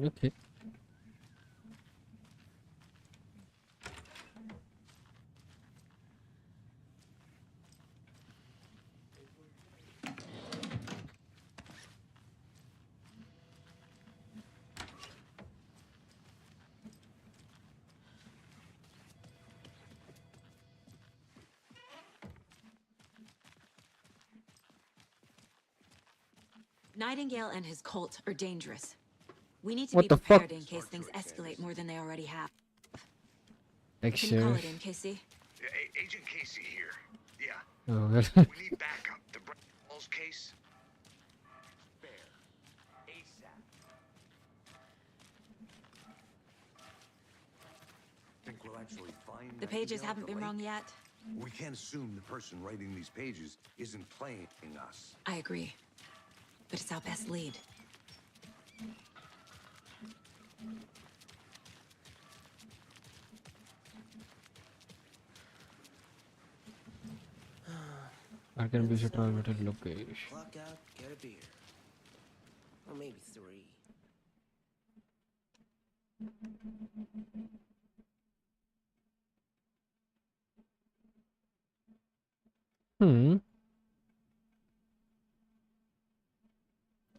Okay. Nightingale and his cult are dangerous. We need to What be the prepared fuck? in case things escalate more than they already have. Can you call it in, Casey? Agent Casey here. Yeah. Oh, well. We need backup. The Balls case. Fair. ASAP. Think we'll actually find The pages Nightingale haven't at the been wrong lake? yet. We can't assume the person writing these pages isn't playing us. I agree. But it's our best lead. I can be set on at location. Clock out, get a beer. Or maybe 3.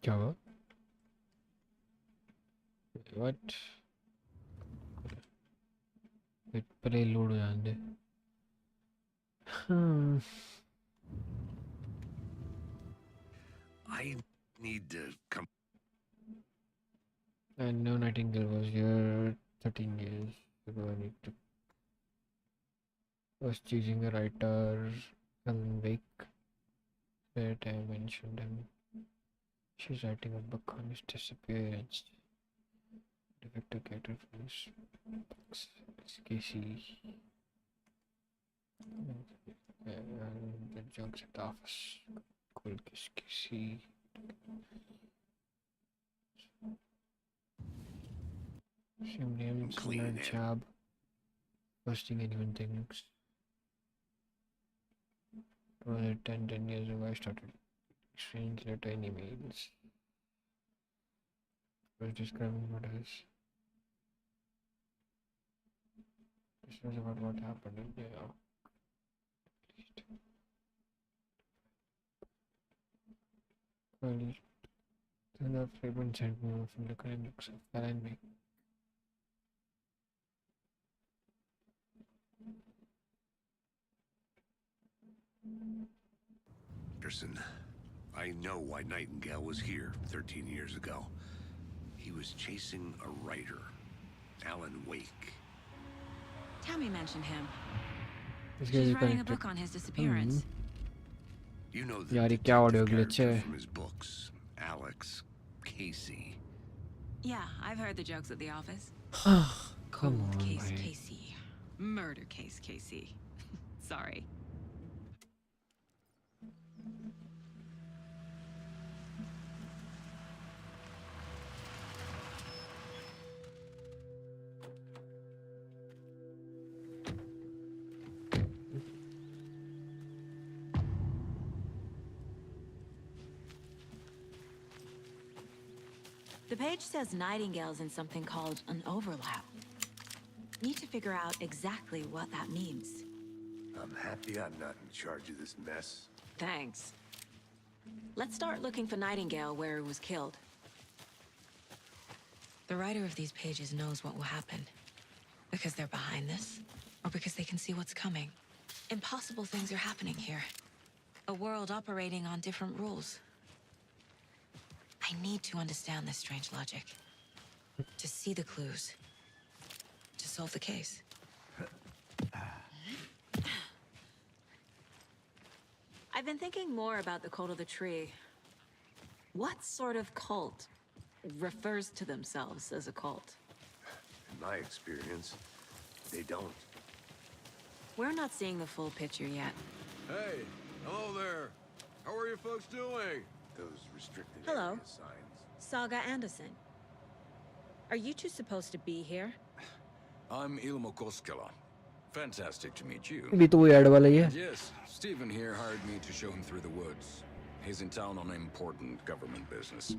क्या हुआ? What? Wait, पहले load हो जाने दे. I need to come. I know Nightingale was here 13 years ago. I need to. Was choosing a writer, Alan Wake. That I mentioned him. She's writing a book on his disappearance. Defective character from his books. It's Casey. The jokes at the office. Cool, Casey. Same name, similar job. Posting anyone thinks. 10 years ago I started strange letter and emails. I was describing what is. This was about what happened in New York. Well, the frequent sent me from the current books of Alan Wake. Anderson, I know why Nightingale was here 13 years ago. He was chasing a writer, Alan Wake. Tammy mentioned him. This She's writing a book on his disappearance. You know the यार ये क्या audio detective glitch character है? from his books, Alex, Casey. Yeah, I've heard the jokes at the office. Come on, Case mate. Casey. Murder case Casey. Sorry. The page says Nightingale's in something called an overlap. Need to figure out exactly what that means. I'm happy I'm not in charge of this mess. Thanks. Let's start looking for Nightingale where he was killed. The writer of these pages knows what will happen. Because they're behind this, or because they can see what's coming. Impossible things are happening here. A world operating on different rules. I need to understand this strange logic. To see the clues. To solve the case. I've been thinking more about the cult of the tree. What sort of cult refers to themselves as a cult? In my experience, they don't. We're not seeing the full picture yet. Hey, hello there. How are you folks doing? Those restricted Hello. area signs. Saga Anderson. Are you two supposed to be here? I'm Ilmo Koskela. Fantastic to meet you. अभी तो वो add वाला ही है. And yes, Stephen here hired me to show him through the woods. He's in town on important government business.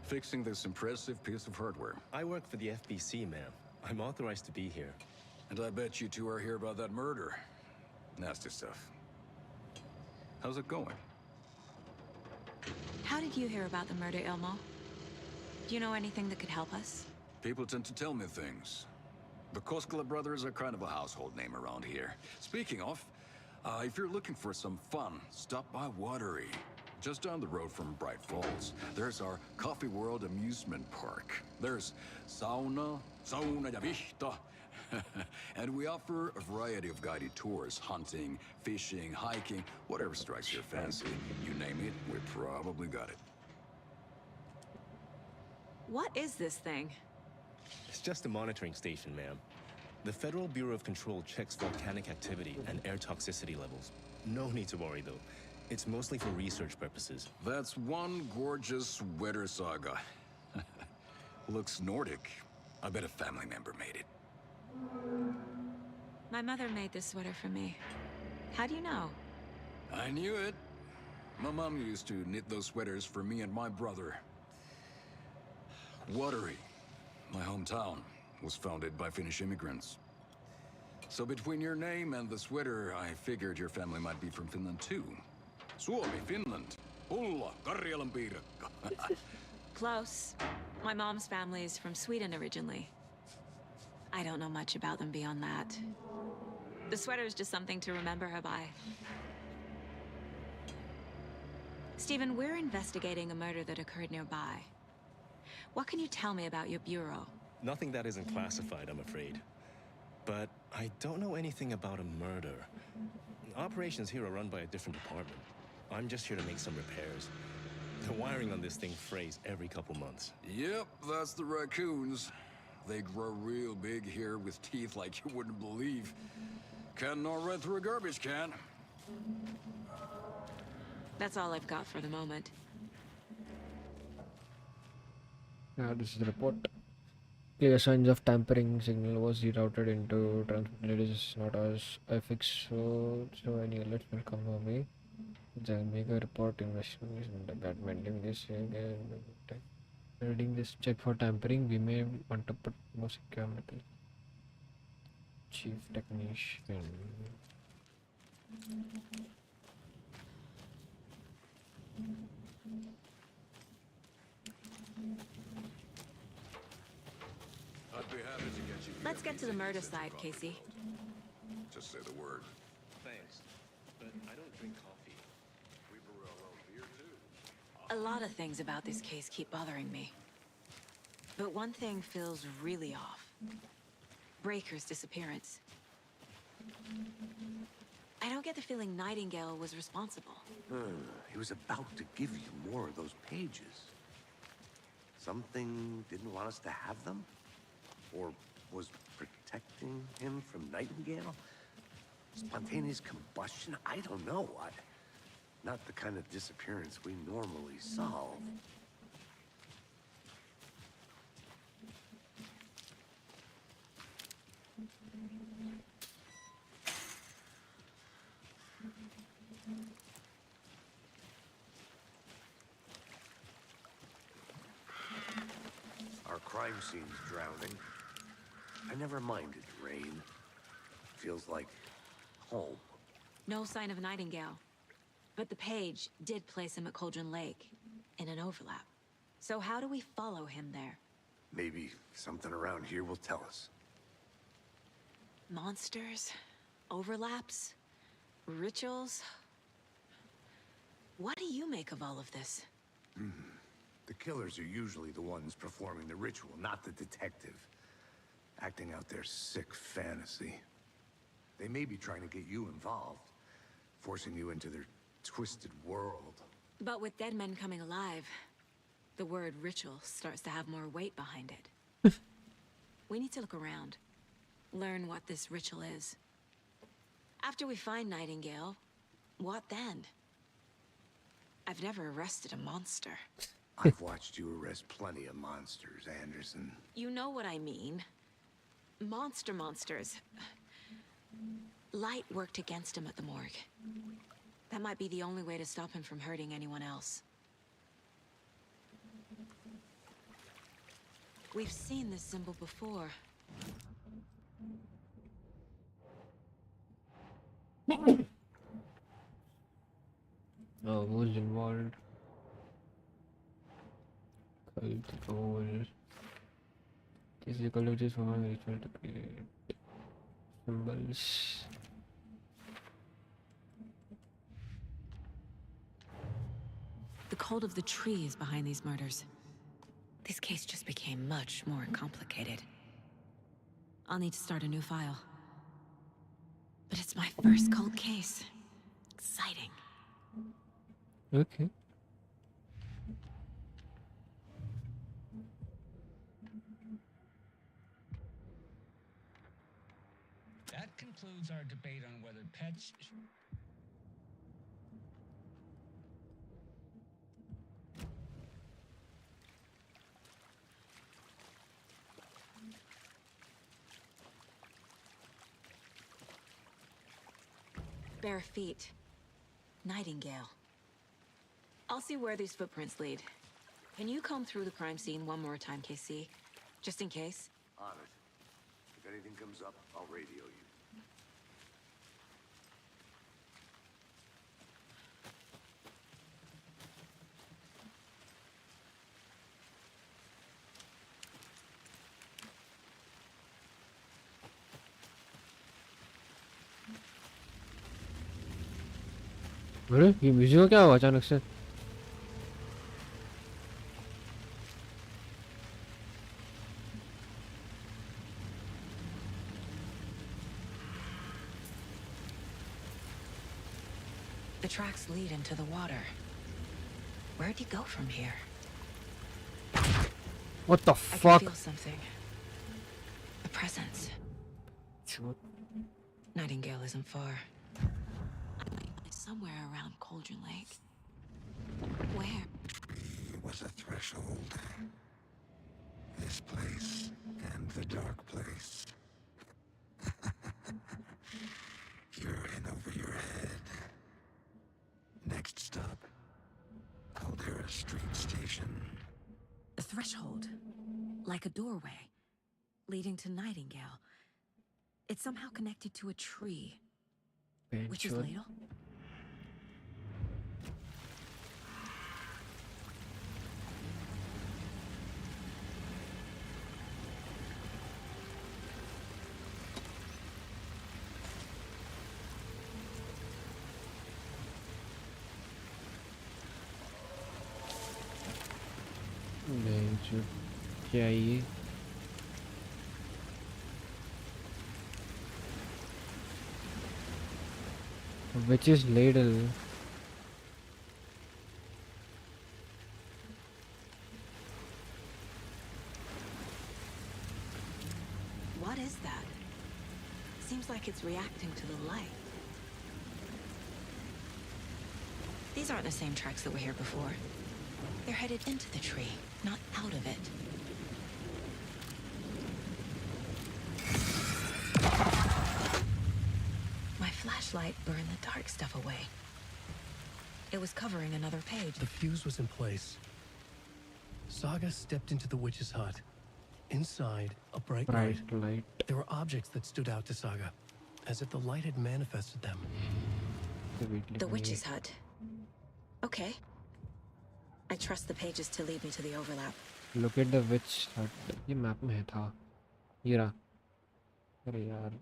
Fixing this impressive piece of hardware. I work for the FBC, ma'am. I'm authorized to be here. And I bet you two are here about that murder. Nasty stuff. How's it going? How did you hear about the murder, Ilmo? Do you know anything that could help us? People tend to tell me things. The Koskela brothers are kind of a household name around here. Speaking of, if you're looking for some fun, stop by Watery. Just down the road from Bright Falls, there's our Coffee World amusement park. There's sauna ya vihta, And we offer a variety of guided tours, hunting, fishing, hiking, whatever strikes your fancy. You name it, we probably got it. What is this thing? It's just a monitoring station, ma'am. The Federal Bureau of Control checks volcanic activity and air toxicity levels. No need to worry, though. It's mostly for research purposes. That's one gorgeous weather saga. Looks Nordic. I bet a family member made it. My mother made this sweater for me. How do you know? I knew it. My mom used to knit those sweaters for me and my brother. Watery, my hometown, was founded by Finnish immigrants. So between your name and the sweater, I figured your family might be from Finland too. Suomi, Finland. Ulla, Karjalan piirakka. Close. My mom's family is from Sweden originally. I don't know much about them beyond that. The sweater is just something to remember her by. Stephen, we're investigating a murder that occurred nearby. What can you tell me about your bureau? Nothing that isn't classified, I'm afraid. But I don't know anything about a murder. Operations here are run by a different department. I'm just here to make some repairs. The wiring on this thing frays every couple months. Yep, that's the raccoons. They grow real big here with teeth like you wouldn't believe. Can't gnaw right through a garbage can. That's all I've got for the moment. This is the report. Clear signs of tampering. Signal was rerouted into transmitted. It is not as I fix. So any alerts will come our way. I'll make a report investigation about mending this. Reading this check for tampering. We may want to put more secure metal. Chief technician. I'd be happy to get you. Let's get to the murder side, Casey. Just say the word. Thanks, but I don't drink coffee. We brew our own beer too. A lot of things about this case keep bothering me. But one thing feels really off. Breaker's disappearance. I don't get the feeling Nightingale was responsible. He was about to give you more of those pages. Something didn't want us to have them? Or was protecting him from Nightingale? Spontaneous combustion? I don't know. Not the kind of disappearance we normally solve. Our crime scene's drowning. I never minded rain. Feels like home. No sign of Nightingale. But the page did place him at Cauldron Lake, in an overlap. So how do we follow him there? Maybe something around here will tell us. Monsters? Overlaps? Rituals? What do you make of all of this? The killers are usually the ones performing the ritual, not the detective. Acting out their sick fantasy. They may be trying to get you involved, forcing you into their twisted world. But with dead men coming alive, the word ritual starts to have more weight behind it. We need to look around. Learn what this ritual is. After we find Nightingale, what then? I've never arrested a monster. I've watched you arrest plenty of monsters, Anderson. You know what I mean. Monsters. Light worked against him at the morgue. That might be the only way to stop him from hurting anyone else. We've seen this symbol before. Oh, who's involved? Cult role. Is the collective from a ritual to create symbols. The cult of the tree is behind these murders. This case just became much more complicated. I'll need to start a new file. But it's my first cold case. Exciting. Okay. That concludes our debate on whether pets. Bare feet. Nightingale. I'll see where these footprints lead. Can you comb through the crime scene one more time, KC? Just in case? On it. If anything comes up, I'll radio you. अरे ये music का क्या हुआ अचानक से? The tracks lead into the water. Where'd you go from here? What the I fuck? can feel something. A presence. Sure. Nightingale isn't far. Somewhere around Cauldron Lake. Where? It was a threshold. This place and the dark place. You're in over your head. Next stop, Caldera Street Station. The threshold. Like a doorway. Leading to Nightingale. It's somehow connected to a tree. Which is ladle? क्या है ये? Which is ladle? What is that? Seems like it's reacting to the light. These aren't the same tracks that were here before. They're headed into the tree, not out of it. My flashlight burned the dark stuff away. It was covering another page. The fuse was in place. Saga stepped into the witch's hut. Inside, a bright light. There were objects that stood out to Saga, as if the light had manifested them. The witch's hut. Okay. I trust the pages to lead me to the overlap. Look at the witch hut. ये map में था. ये रहा. अरे यार.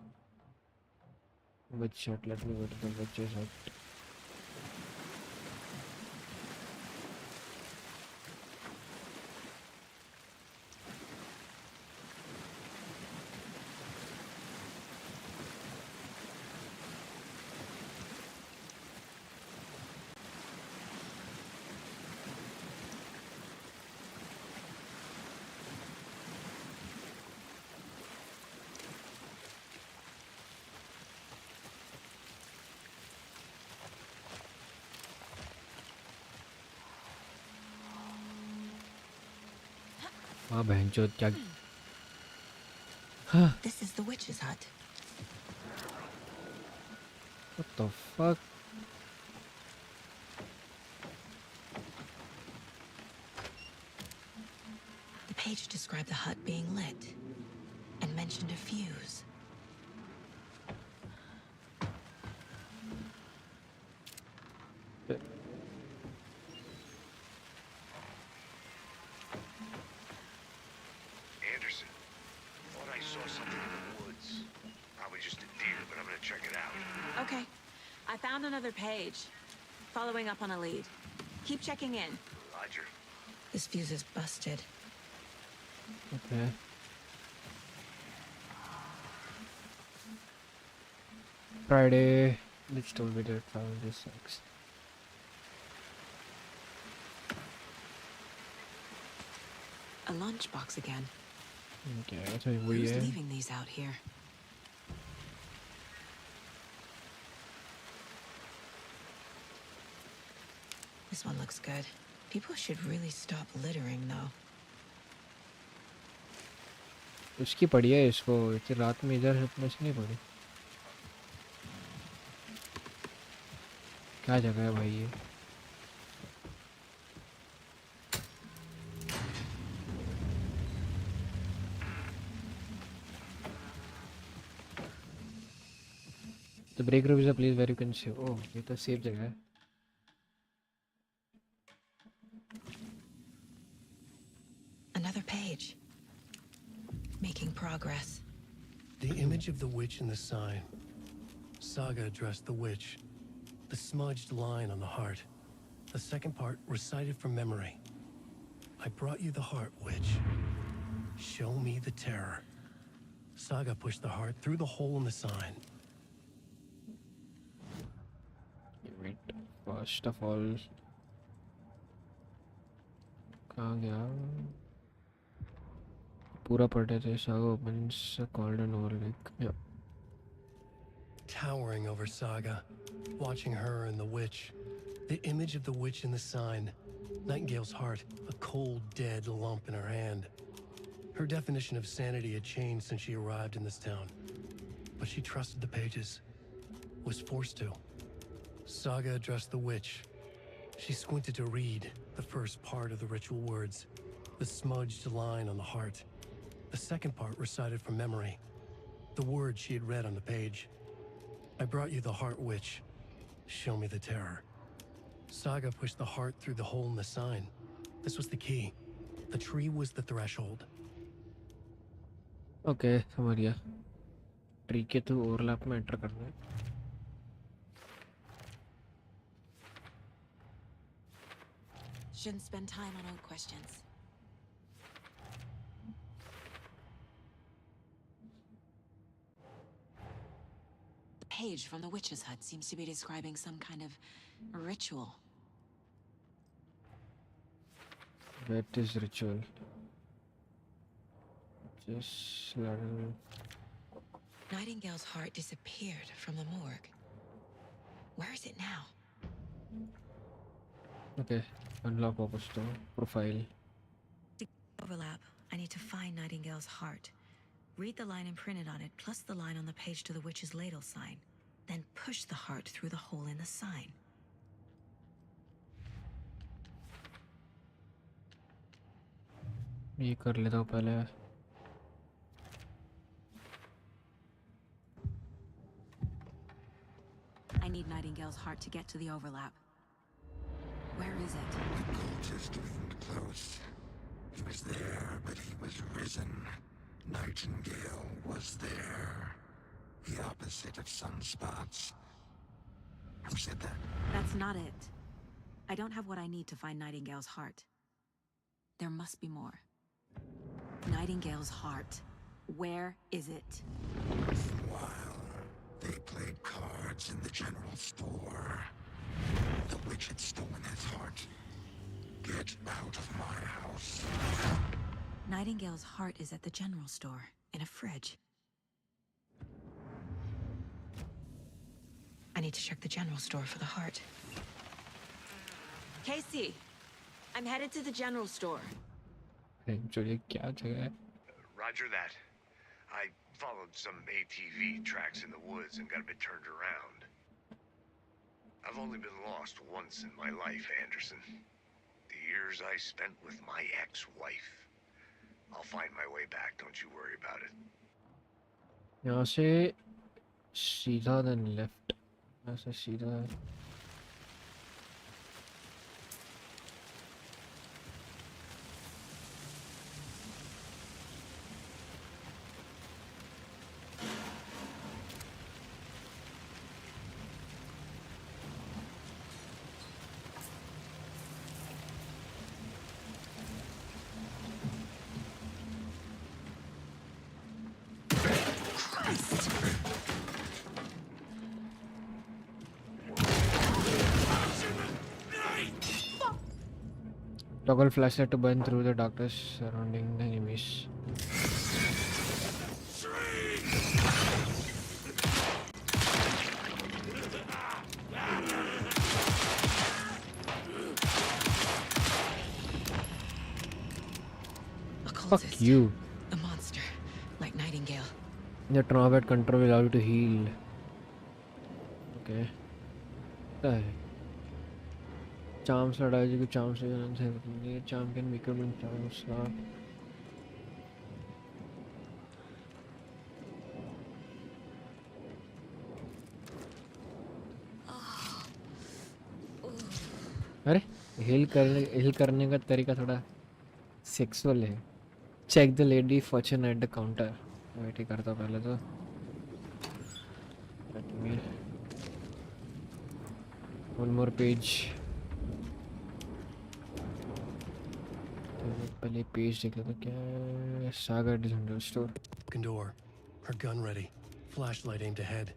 Witch hut. Let me go to the witch's hut. हाँ बहनचोद क्या? This is the witch's hut. What the fuck? The page described the hut being lit and mentioned a fuse. Anderson, thought I saw something in the woods. Probably just a deer, but I'm gonna check it out. Okay. I found another page. Following up on a lead. Keep checking in. Roger. This fuse is busted. Okay. Friday. Mitch told me that travel this sucks. A lunchbox again. Okay, that's what we Who's leaving these out here? This one looks good. People should really stop littering, though. उसकी पड़ी है इसको इतनी रात में इधर अपने से नहीं पड़ी क्या जगह है भाई ये The break room is a place where you can save. Oh, ये तो सेफ जगह है Another page. Making progress. The image of the witch in the sign. Saga addressed the witch. The smudged line on the heart. The second part recited from memory. I brought you the heart, witch. Show me the terror. Saga pushed the heart through the hole in the sign. Wait, first of all कहाँ गया पूरा पढ़े थे Saga opens a cauldron over lake. Yeah. Towering over Saga, watching her and the witch. The image of the witch in the sign. Nightingale's heart, a cold, dead lump in her hand. Her definition of sanity had changed since she arrived in this town. But she trusted the pages. Was forced to. Saga addressed the witch. She squinted to read the first part of the ritual words. The smudged line on the heart. The second part recited from memory. The words she had read on the page. I brought you the heart, witch. Show me the terror. Saga pushed the heart through the hole in the sign. This was the key. The tree was the threshold. Okay, समझ गया tree के through overlap में enter करना है Shouldn't spend time on old questions. The page from the witch's hut seems to be describing some kind of ritual. That is ritual. Just learn. Nightingale's heart disappeared from the morgue. Where is it now? Okay, unlock वापस तो profile. To overlap, I need to find Nightingale's heart. Read the line imprinted on it, plus the line on the page to the witch's ladle sign. Then push the heart through the hole in the sign. ये कर लेता हूँ पहले I need Nightingale's heart to get to the overlap. Where is it? The cultist wasn't close. He was there, but he was risen. Nightingale was there. The opposite of sunspots. Who said that? That's not it. I don't have what I need to find Nightingale's heart. There must be more. Nightingale's heart. Where is it? While they played cards in the general store, the witch had stolen his heart. Get out of my house. Nightingale's heart is at the general store, in a fridge. I need to check the general store for the heart. Casey, I'm headed to the general store. Roger that. I followed some ATV tracks in the woods and got a bit turned around. I've only been lost once in my life, Anderson. The years I spent with my ex-wife. I'll find my way back, don't you worry about it. यहाँ से सीधा then left यहाँ से सीधा Toggle flashlight to burn through the darkness surrounding the enemies. Fuck you. A monster, like Nightingale. The combat control will allow you to heal. Okay. Charms लड़ाई जो charms ये charm can make them charms ना. अरे heal करने का तरीका थोड़ा sexual है. Check the lady fortune at the counter. Wait ही करता पहले तो. Let me. One more page. पहले पेज देख लेते क्या है. Saga Digital Store. Open door. Her gun ready. Flashlight aimed ahead.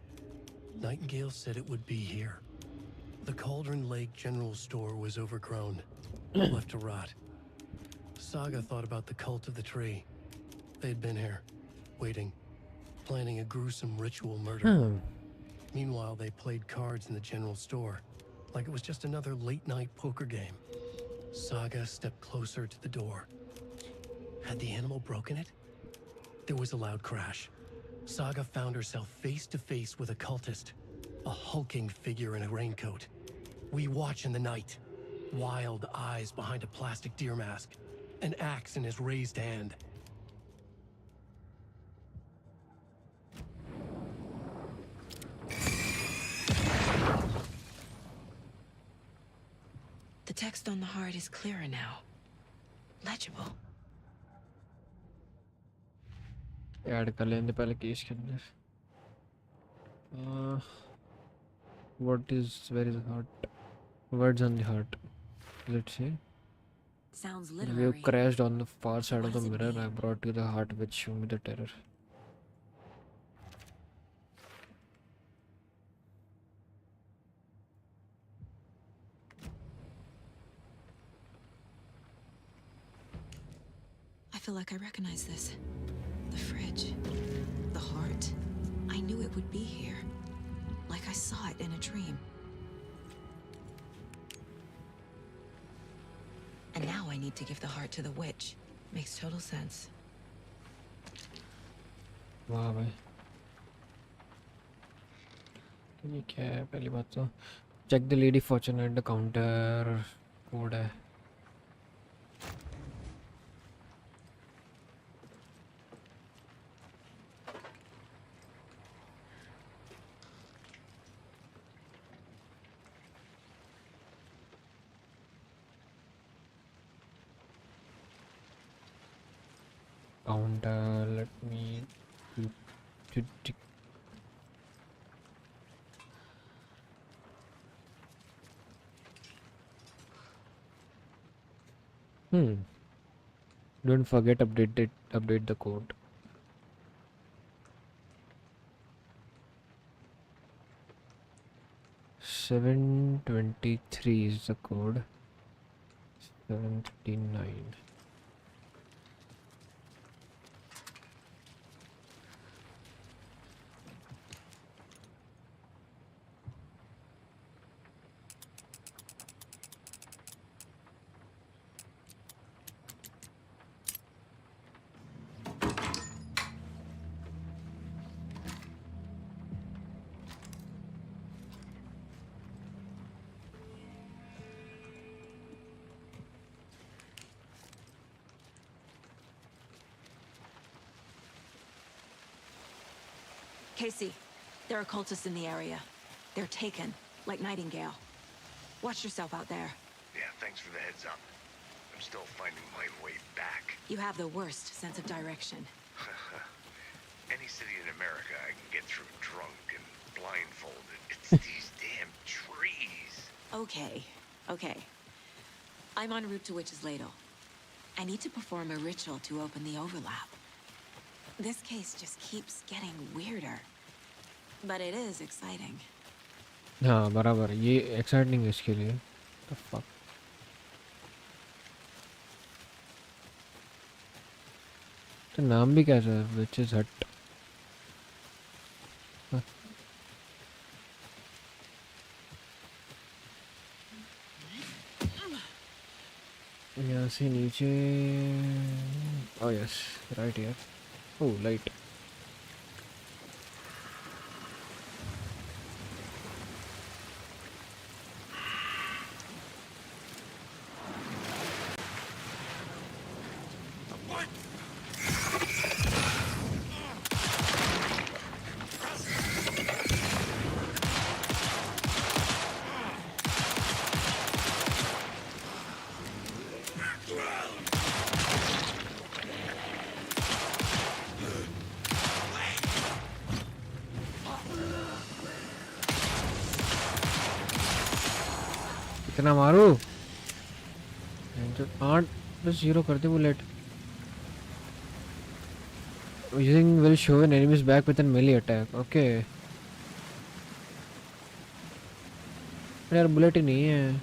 Nightingale said it would be here. The Cauldron Lake General Store was overgrown, left to rot. Saga thought about the cult of the tree. They'd been here, waiting, planning a gruesome ritual murder. Meanwhile, they played cards in the general store, like it was just another late-night poker game. Saga stepped closer to the door. Had the animal broken it? There was a loud crash. Saga found herself face to face with a cultist, a hulking figure in a raincoat. We watch in the night, wild eyes behind a plastic deer mask, an axe in his raised hand. The text on the heart is clearer now. Legible. Add कर लेंगे पहले case के अंदर. What is where is the heart? Words on the heart. Let's see. Sounds You literary. crashed on the far side of the mirror. I brought you the heart which showed me the terror. I feel like I recognize this. The fridge. The heart. I knew it would be here. Like I saw it in a dream. And now I need to give the heart to the witch. Makes total sense. वाह भाई. ये क्या है पहली बात तो. Check the lady fortune at the counter. Code है. Counter, let me don't forget update the code. $723 is the code. 739. Casey, there are cultists in the area. They're taken, like Nightingale. Watch yourself out there. Yeah, thanks for the heads up. I'm still finding my way back. You have the worst sense of direction. Any city in America I can get through drunk and blindfolded. It's these damn trees. Okay. I'm en route to Witch's Ladle. I need to perform a ritual to open the overlap. This case just keeps getting weirder. But it is exciting. हाँ बराबर ये exciting है इसके लिए. The fuck. तो नाम भी कैसा है? Witch's Hut. यहाँ से नीचे. Oh yes, right here. Oh, light. कितना मारू? 8 plus 0 कर दे bullet. Using will show an enemy's back with a melee attack. Okay. यार बुलेट ही नहीं है.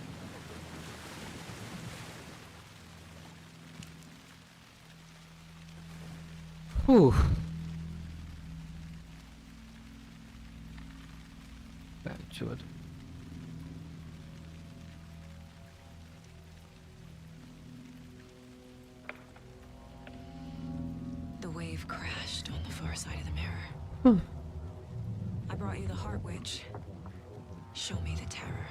Bad. The wave crashed on the far side of the mirror. I brought you the Heart Witch. Show me the terror.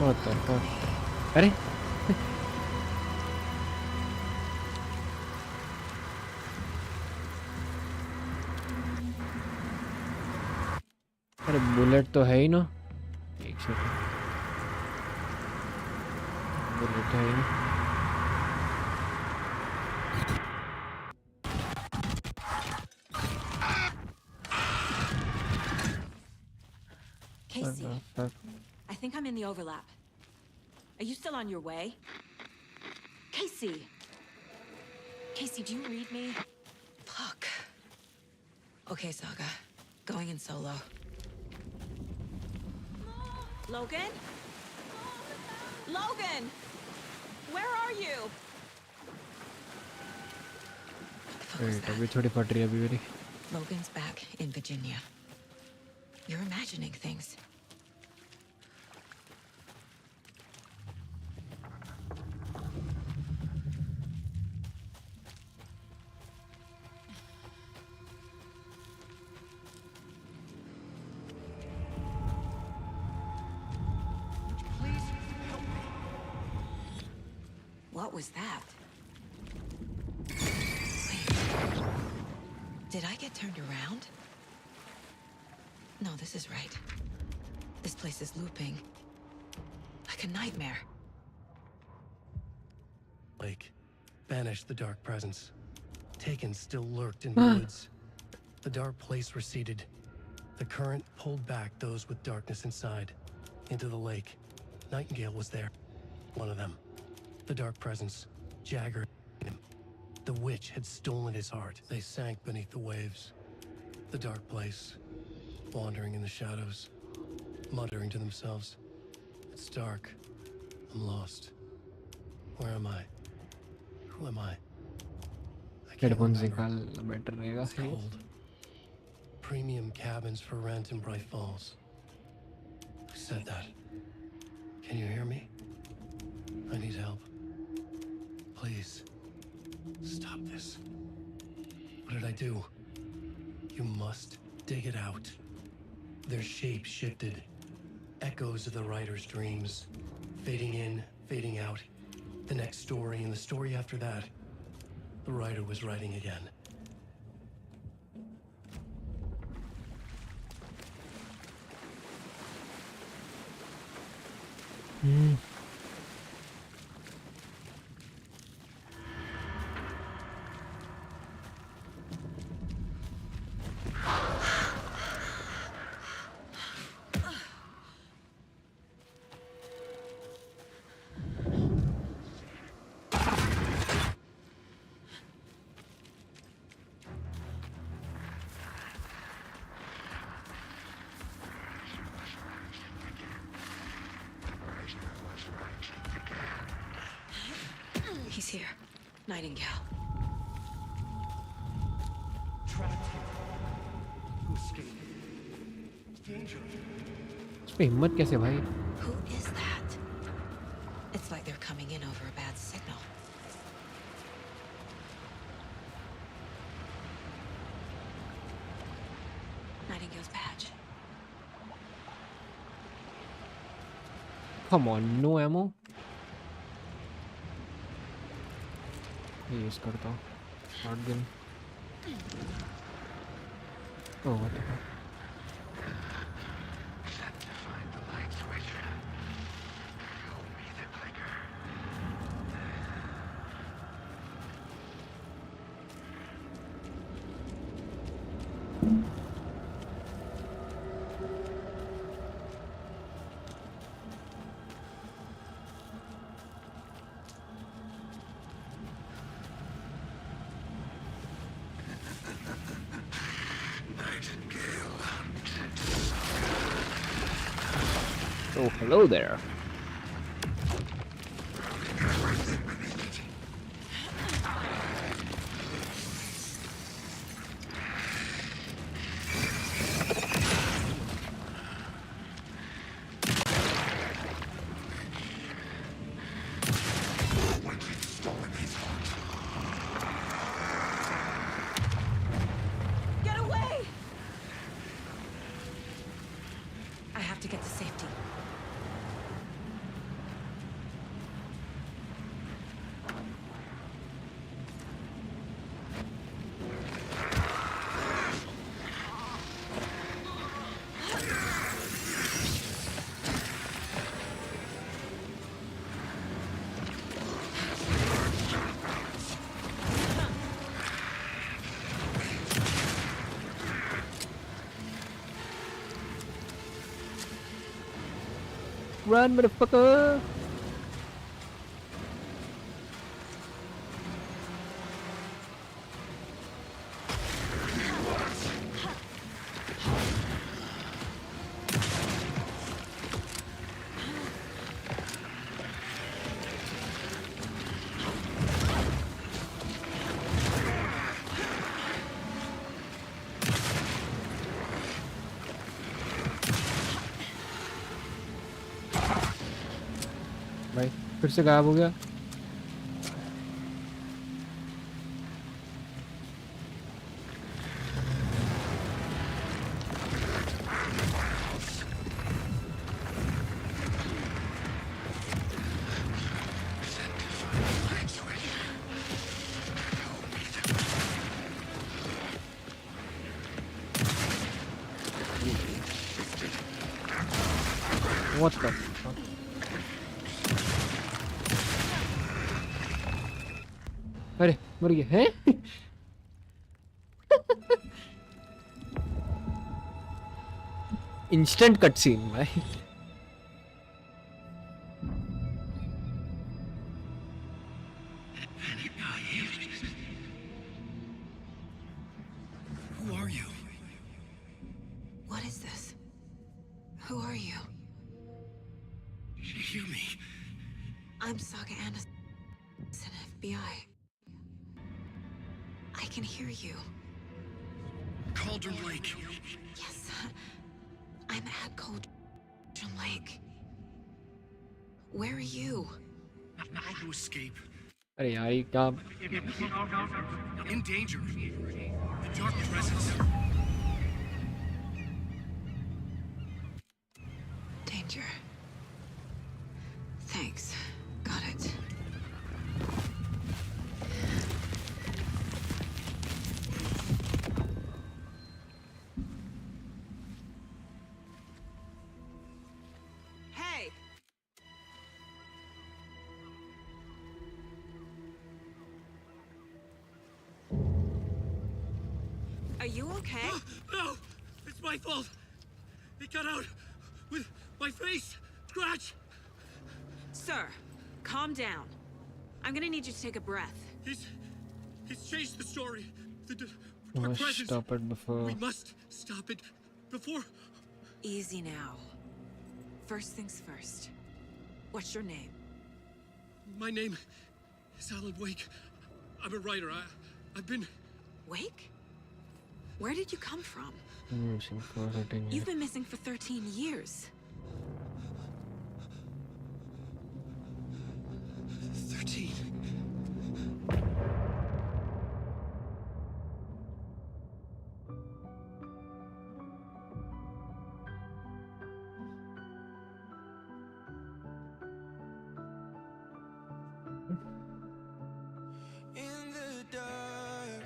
What the fuck? अरे अरे bullet तो है ही ना. एक second. Bullet है ही ना. Casey, I think I'm in the overlap. Are you still on your way? Casey! Casey, do you read me? Fuck. Okay, Saga. Going in solo. Logan? Logan! Where are you? Wait, अभी थोड़ी फट रही है अभी मेरी. Logan's back in Virginia. You're imagining things. What was that? Wait. Did I get turned around? No, this is right. This place is looping. Like a nightmare. Lake. Banished the dark presence. Taken still lurked in the woods. The dark place receded. The current pulled back those with darkness inside. Into the lake. Nightingale was there. One of them. The dark presence. Jagger. The witch had stolen his heart. They sank beneath the waves. The dark place. Wandering in the shadows. Muttering to themselves. It's dark. I'm lost. Where am I? Who am I? I can't remember. It's cold. Premium cabins for rent in Bright Falls. Who said that? Can you hear me? I need help. Please. Stop this. What did I do? You must dig it out. Their shape shifted. Echoes of the writer's dreams. Fading in, fading out. The next story and the story after that. The writer was writing again. here. Nightingale. Trapped here. To escape. Danger. इसमें हिम्मत कैसे भाई? Who is that? It's like they're coming in over a bad signal. Nightingale's badge. Come on, no ammo. Use करता हूँ shotgun. Oh, what the fuck? Oh, hello there. Get away! I have to get to safety. Run, motherfucker! भाई फिर से गायब हो गया. What the fuck? अरे मर गया हैं? इंस्टेंट कट सीन भाई. Who are you? What is this? Who are you? You hear me? I'm Saga Anderson, FBI. I can hear you. Cauldron Lake. Yes, I'm at Cauldron Lake. Where are you? How to escape. अरे यार ये क्या? In danger. The dark presence. Danger. Thanks. Got it. Hey! Are you okay? No! It's my fault! It got out with my face! Scratch! Sir, calm down. I'm gonna need you to take a breath. He's changed the story. The We dark must presence. stop it before. We must stop it before. Easy now. First things first. What's your name? My name It's Alan Wake. I'm a writer. I've been... Wake? Where did you come from? Missing for 13 You've years. been missing for 13 years. 13. In the dark,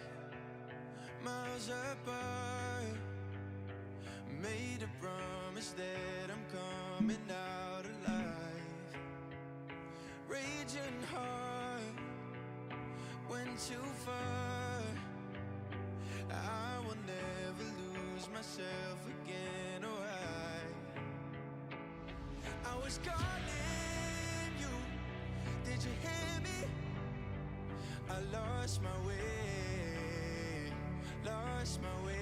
miles apart, made a promise that I'm coming out alive. Raging heart, went too far. I will never lose myself again, or I was calling you, did you hear me? I lost my way, lost my way.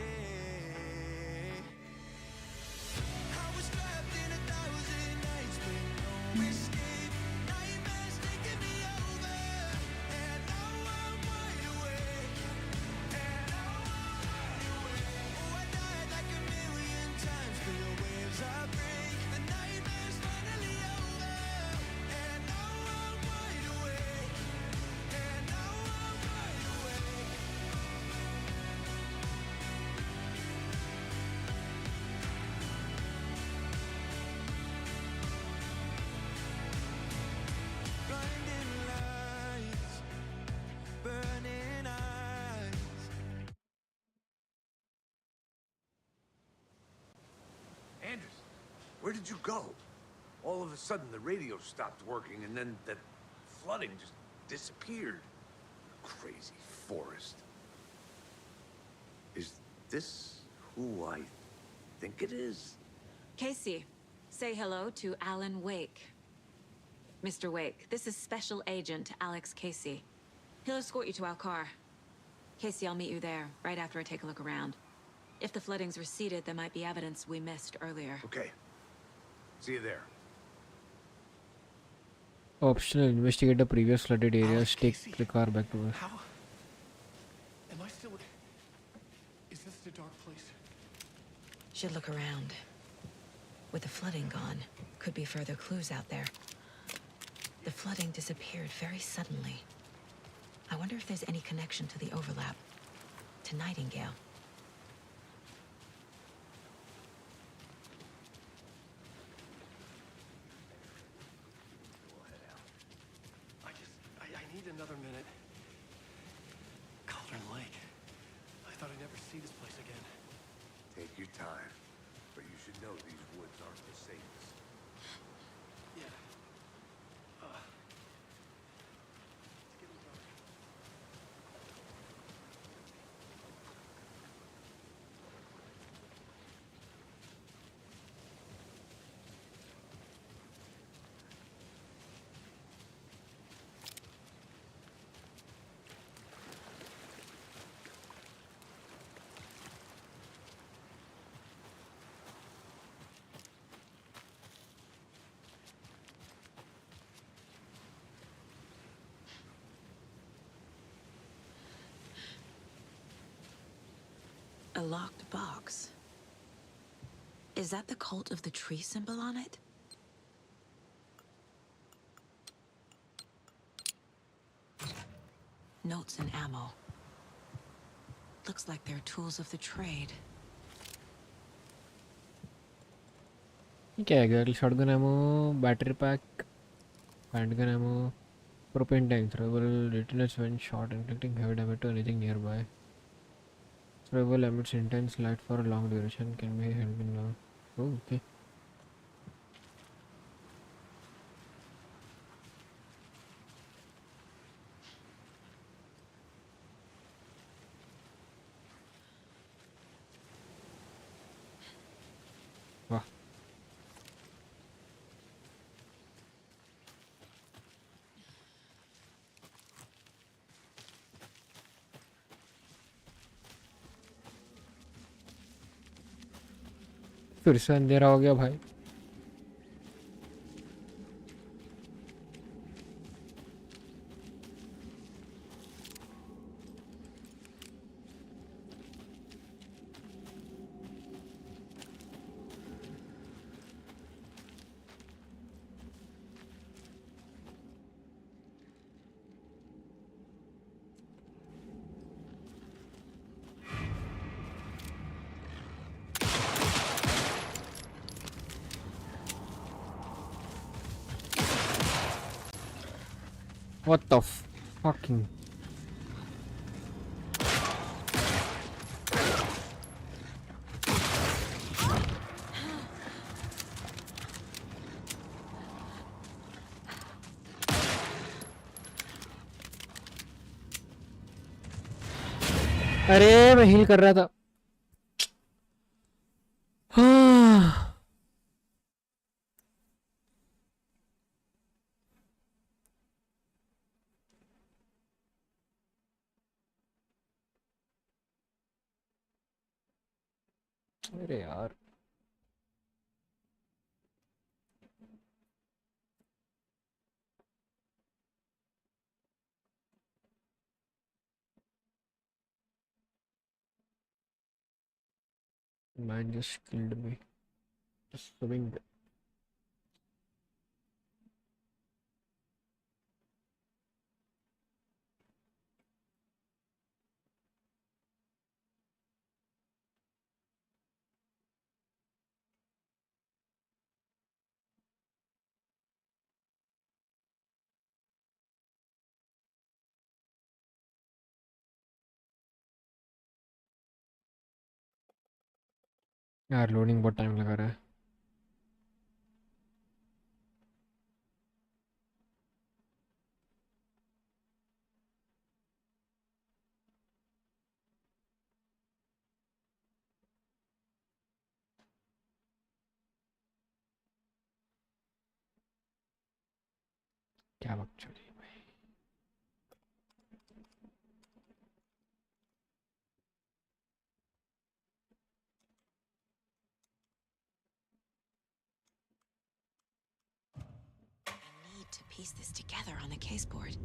I was trapped in 1,000 nights with no escape. Nightmares taking me over, and now I'm wide awake. And now I'm wide awake. Oh, I died like 1,000,000 times through the waves I break. The nightmare's finally over, and now I'm wide awake. And now I'm wide awake. Blinding lights, burning eyes. Anders, where did you go? All of a sudden, the radio stopped working, and then that flooding just disappeared. Crazy forest. Is this who I think it is? Casey, say hello to Alan Wake. Mr. Wake, this is Special Agent Alex Casey. He'll escort you to our car. Casey, I'll meet you there, right after I take a look around. If the flooding's receded, there might be evidence we missed earlier. Okay. See you there. Optional: investigate the previous flooded areas. Take the car back to us. How? Am I still... Is this the dark place? Should look around. With the flooding gone, could be further clues out there. The flooding disappeared very suddenly. I wonder if there's any connection to the overlap. To Nightingale. I need another minute. Cauldron Lake. I thought I'd never see this place again. Take your time. But you should know these woods aren't the safest. Yeah. A locked box. Is that the cult of the tree symbol on it? Notes and ammo. Looks like they're tools of the trade. क्या है girl? Shotgun ammo, battery pack, handgun ammo, propane tank, throwable detonates when shot, inflicting heavy damage to anything nearby. Throwable emits intense light for a long duration, can be held in long. Oh, okay. वाह. फिर से अंधेरा हो गया भाई. What the fucking. अरे मैं heal कर रहा था. अरे यार. Man just killed me. Just swimming. यार लोडिंग बहुत टाइम लगा रहा है. क्या बकचोदी भाई. I need to piece this together on the case board.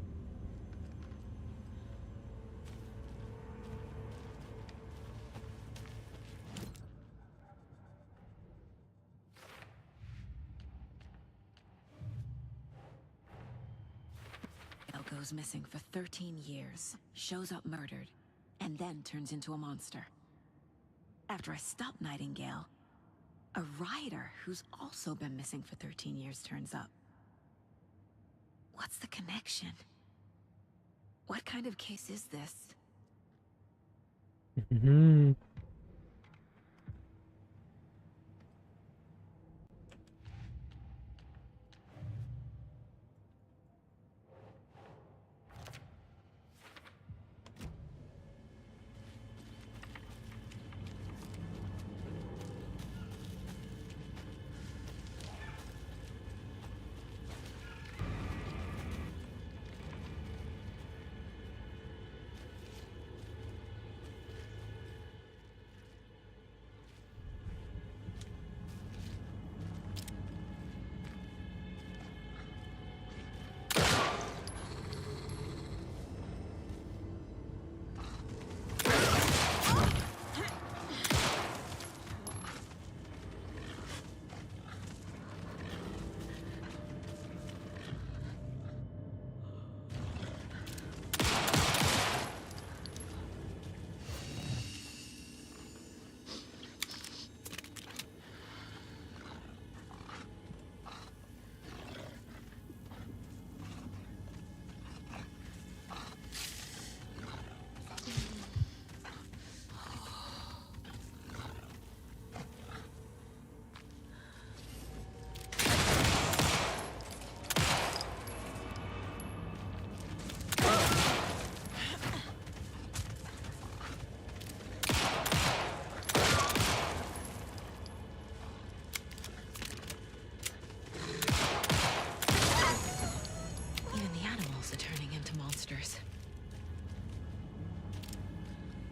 Goes missing for 13 years, shows up murdered, and then turns into a monster. After I stop Nightingale, a rider who's also been missing for 13 years turns up. What's the connection? What kind of case is this?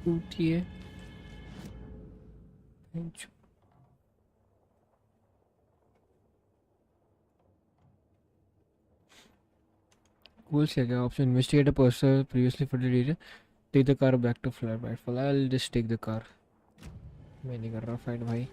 टूटिए. Goals क्या option investigate a person previously for the data. Take the car back to flat by fall. I'll just take the car. मैं नहीं कर रहा fight भाई.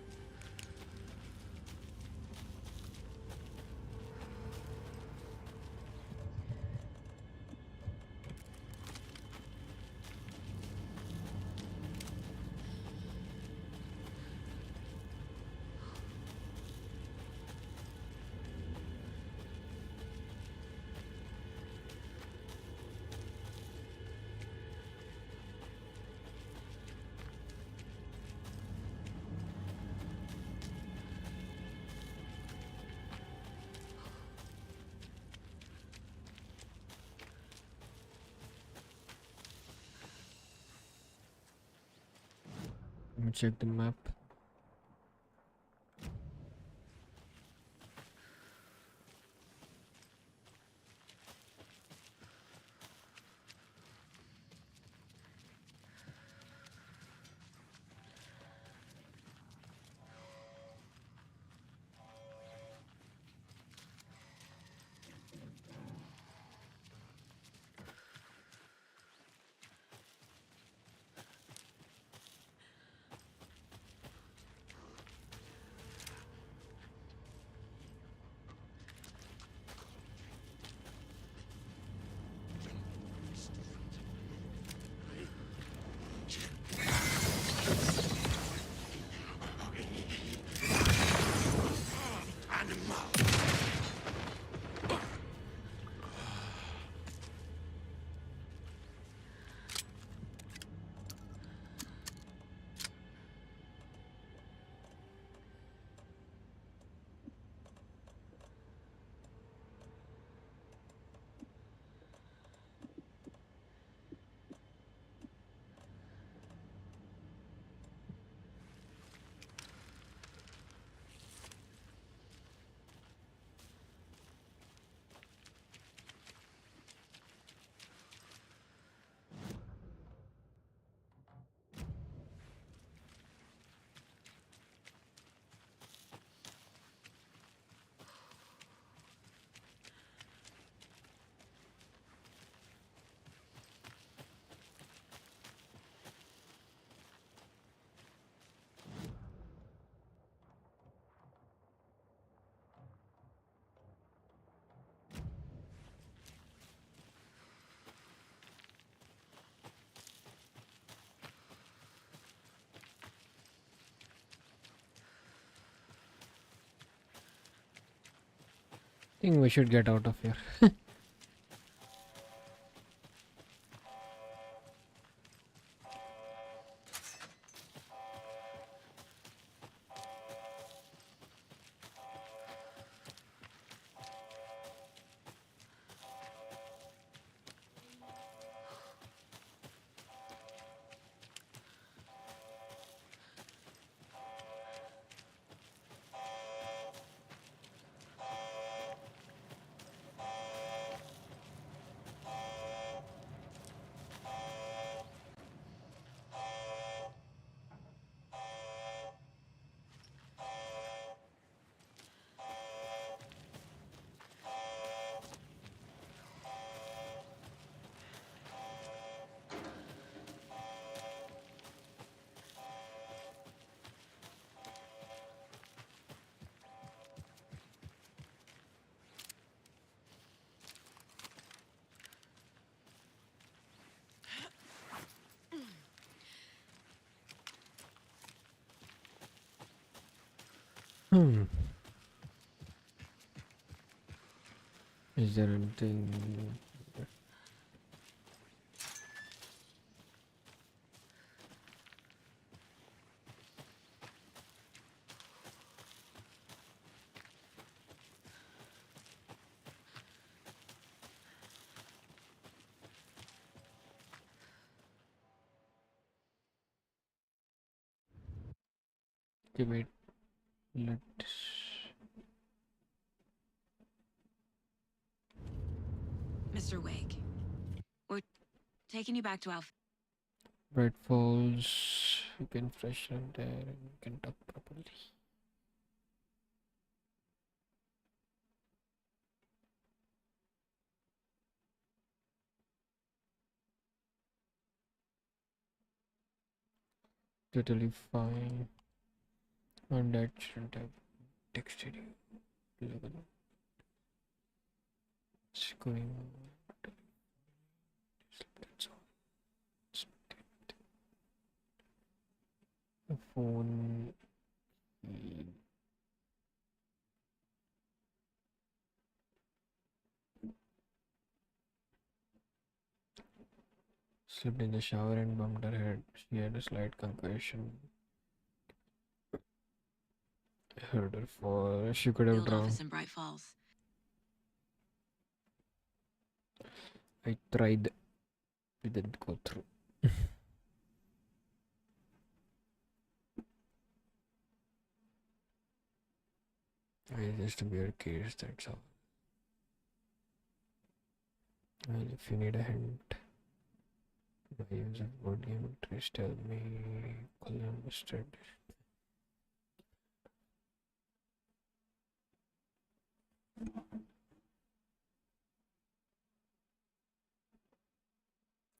check the map. I think we should get out of here. Is there anything? Okay, wait. Let's. Mr. Wake, we're taking you back to Alpha. Bright Falls. You can freshen there and you can talk properly. Totally fine. And that shouldn't have texted you. It's going. That's all. The phone. Slipped in the shower and bumped her head. She had a slight concussion. I heard her fall. She could have Field drowned. office in Bright Falls. I tried. It didn't go through. Just a weird case, that's all. And if you need a hint, my use of board game interest, tell me. Colon mustard.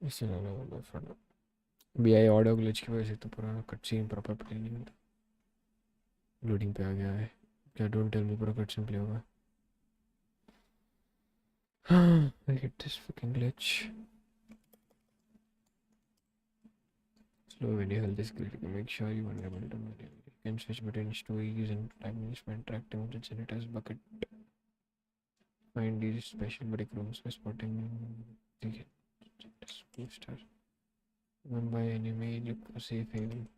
इससे ना ना front BI audio glitch की वजह से तो पूरा cut scene proper play नहीं होता. लोडिंग पे आ गया है क्या? डोंट टेल मी पूरा कट सीन प्ले होगा. I get this fucking glitch. Slow video health is critical. Make sure you are able to manage. You can switch between stories and time management, track emergency generators, bucket. Find these special break rooms for spotting the booster. Mumbai enemy, look for safe haven.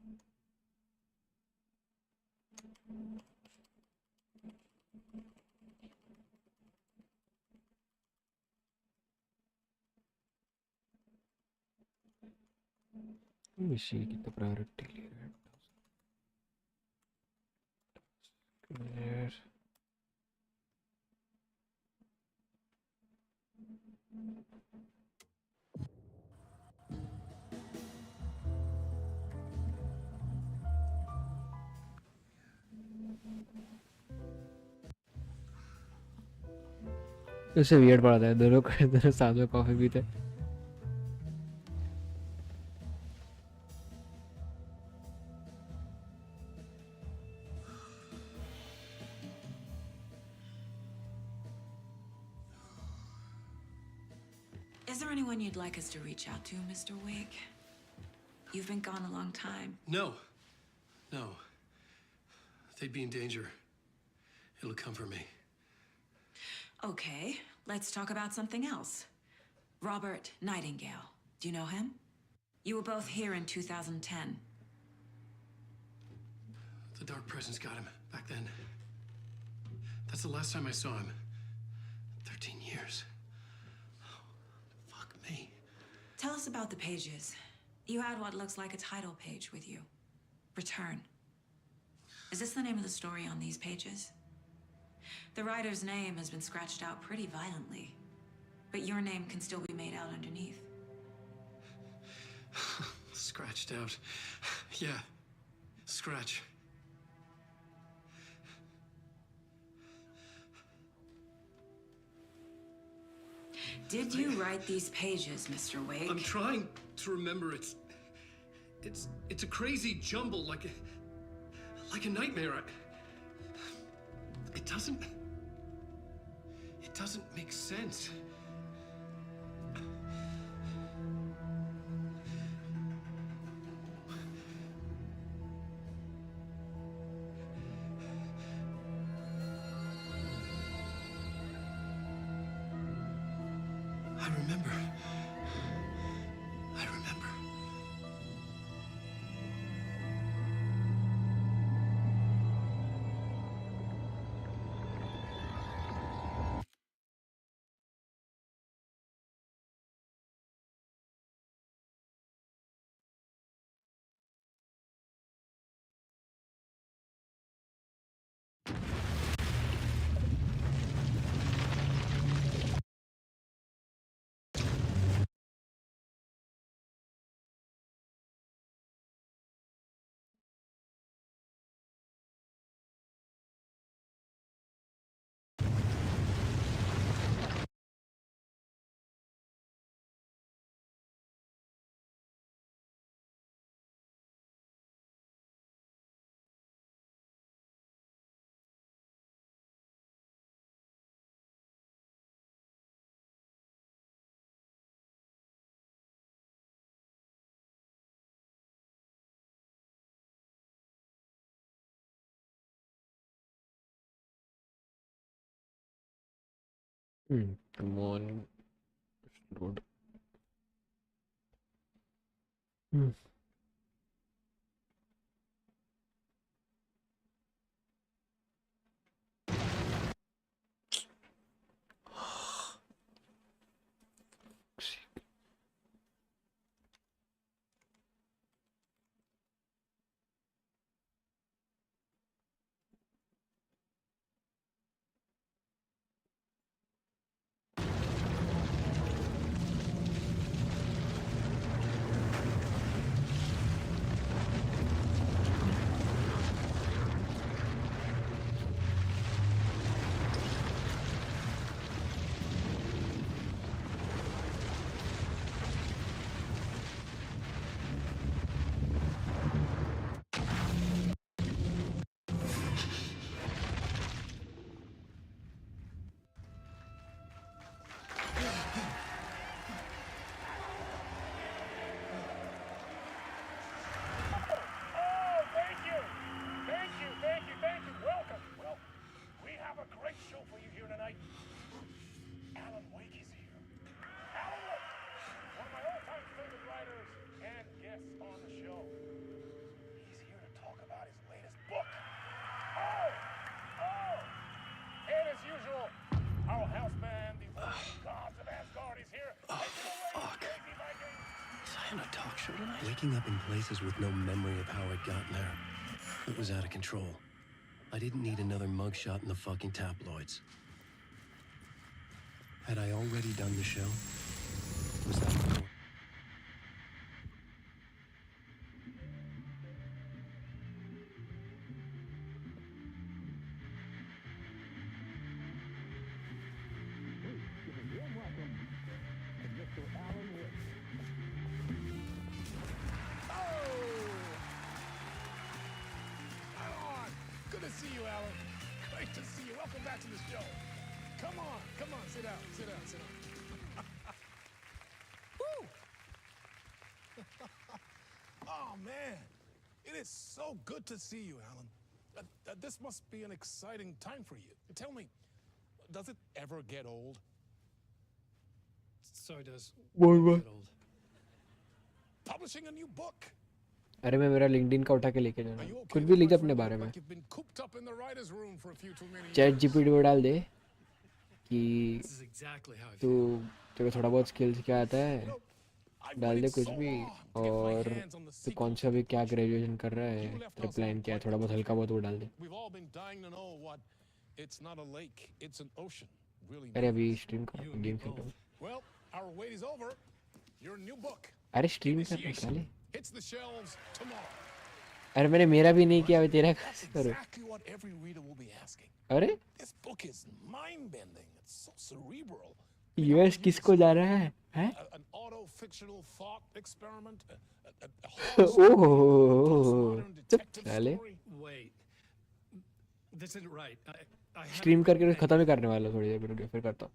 Let me see the priority clear. Clear. इससे weird पड़ा था दोनों साथ में coffee पीते. Is there anyone you'd like us to reach out to, Mr. Wake? You've been gone a long time. No. No. They'd be in danger. It'll come for me. Okay, let's talk about something else. Robert Nightingale. Do you know him? You were both here in 2010. The Dark Presence got him back then. That's the last time I saw him. 13 years. Fuck me. Tell us about the pages. You had what looks like a title page with you. Return. Is this the name of the story on these pages? The writer's name has been scratched out pretty violently, but your name can still be made out underneath. Scratched out. Yeah. Scratch. Did you write these pages, Mr. Wake? I'm trying to remember. It's a crazy jumble, like a nightmare. It doesn't make sense. I remember. Come on. Load. a great show for you here tonight. Alan Wake is here. Alan Wake, one of my all-time favorite writers and guests on the show. He's here to talk about his latest book. And as usual, our house band, the gods of Asgard, is here. Fuck. Was I on a talk show tonight? Waking up in places with no memory of how I'd gotten there. It was out of control. I didn't need another mugshot in the fucking tabloids. Had I already done the show? Was that my goal? Good to see you, Alan. Great to see you. Welcome back to the show. Come on, sit down, sit down, sit down. Woo! Oh, man. It is so good to see you, Alan. This must be an exciting time for you. Tell me, does it ever get old? So does बोल बोल get old. Publishing a new book. अरे मैं मेरा LinkedIn का उठा के लेके जाना कुछ भी लिख अपने बारे में You've been cooped up in the writer's room for a few too many chat years. GPT में डाल दे कि This is exactly how I तू तेरे को थोड़ा बहुत स्किल्स क्या आता है डाल दे कुछ भी और तू कौन सा भी क्या ग्रेजुएशन कर रहा है तेरा प्लान क्या है थोड़ा बहुत हल्का बहुत वो डाल दे We've all been dying to know what it's not a lake, it's an ocean. Really अरे अभी means. स्ट्रीम कर गेम खेल रहा हूँ Well, our wait is over. Your new book. अरे स्ट्रीम कर रहा साले Hits the shelves tomorrow. अरे मैंने मेरा भी नहीं किया अभी तेरा कैसे करूँ Exactly what every reader will be asking. अरे This book is mind-bending. It's so cerebral. US किसको जा रहा है हैं An auto-fictional thought experiment. A ओह साले Wait. This isn't right. I stream करके खत्म ही करने वाला थोड़ी देर फिर करता हूँ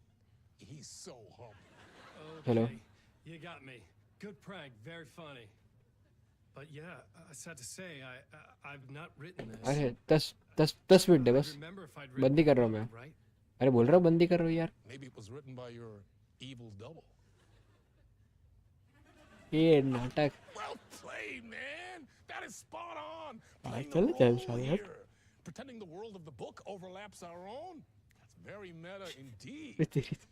He's so humble. Hello You got me. Good prank, very funny. But yeah, sad to say, I've not written this. अरे 10 मिनट दे बस बंदी कर रहा हूँ मैं अरे बोल रहा हूँ बंदी कर रहा हूँ यार Maybe it was written by your evil double. ये नाटक Well played, man. That is spot on. हाँ, Playing चल the चल role साले here. Pretending the world of the book overlaps our own. That's very meta indeed.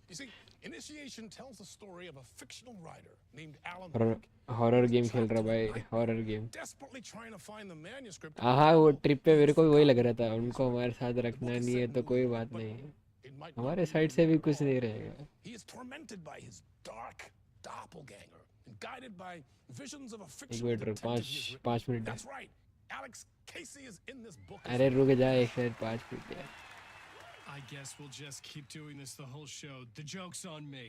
You see, Initiation tells the story of a fictional writer named Alan Wake. Horror game खेल रहा भाई horror game Desperately trying to find the manuscript. हाँ वो trip पे मेरे को भी वही लग रहा था उनको हमारे साथ रखना नहीं है तो कोई बात नहीं हमारे साइड से भी कुछ नहीं रहेगा He is tormented by his dark doppelganger and guided by visions of a एक fictional मिनट रुक detective he has written. 5 minute That's right. Alex Casey is in this book. अरे रुक जा एक मिनट 5 मिनट यार I guess we'll just keep doing this the whole show. The joke's on me.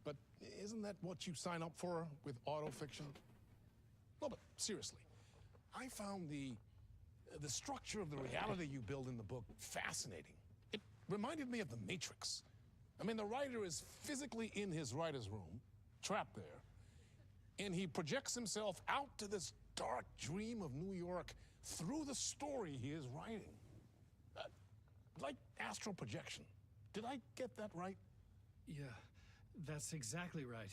But isn't that what you sign up for with autofiction? No, but seriously, I found the structure of the reality you build in the book fascinating. It reminded me of The Matrix. I mean, the writer is physically in his writer's room, trapped there, and he projects himself out to this dark dream of New York through the story he is writing. Like astral projection. Did I get that right? Yeah, that's exactly right.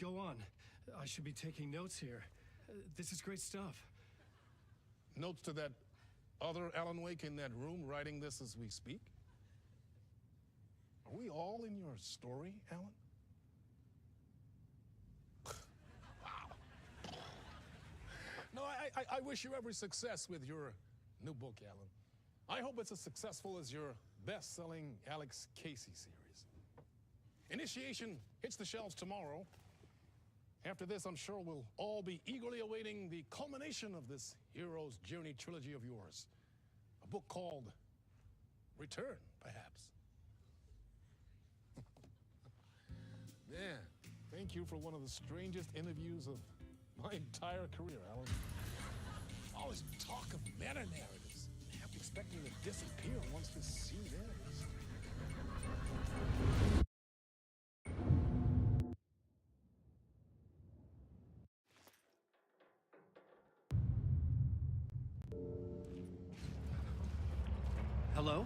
Go on. I should be taking notes here. This is great stuff. Notes to that other Alan Wake in that room writing this as we speak? Are we all in your story, Alan? Wow. No, I wish you every success with your new book, Alan. I hope it's as successful as your best-selling Alex Casey series. Initiation hits the shelves tomorrow. After this, I'm sure we'll all be eagerly awaiting the culmination of this hero's journey trilogy of yours. A book called Return, perhaps. Man, thank you for one of the strangest interviews of my entire career, Alan. All this talk of meta-narratives. Half expecting to disappear once this scene ends. Hello?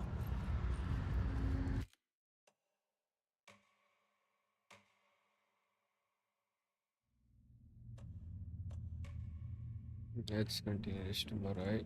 Let's continue this tomorrow, right?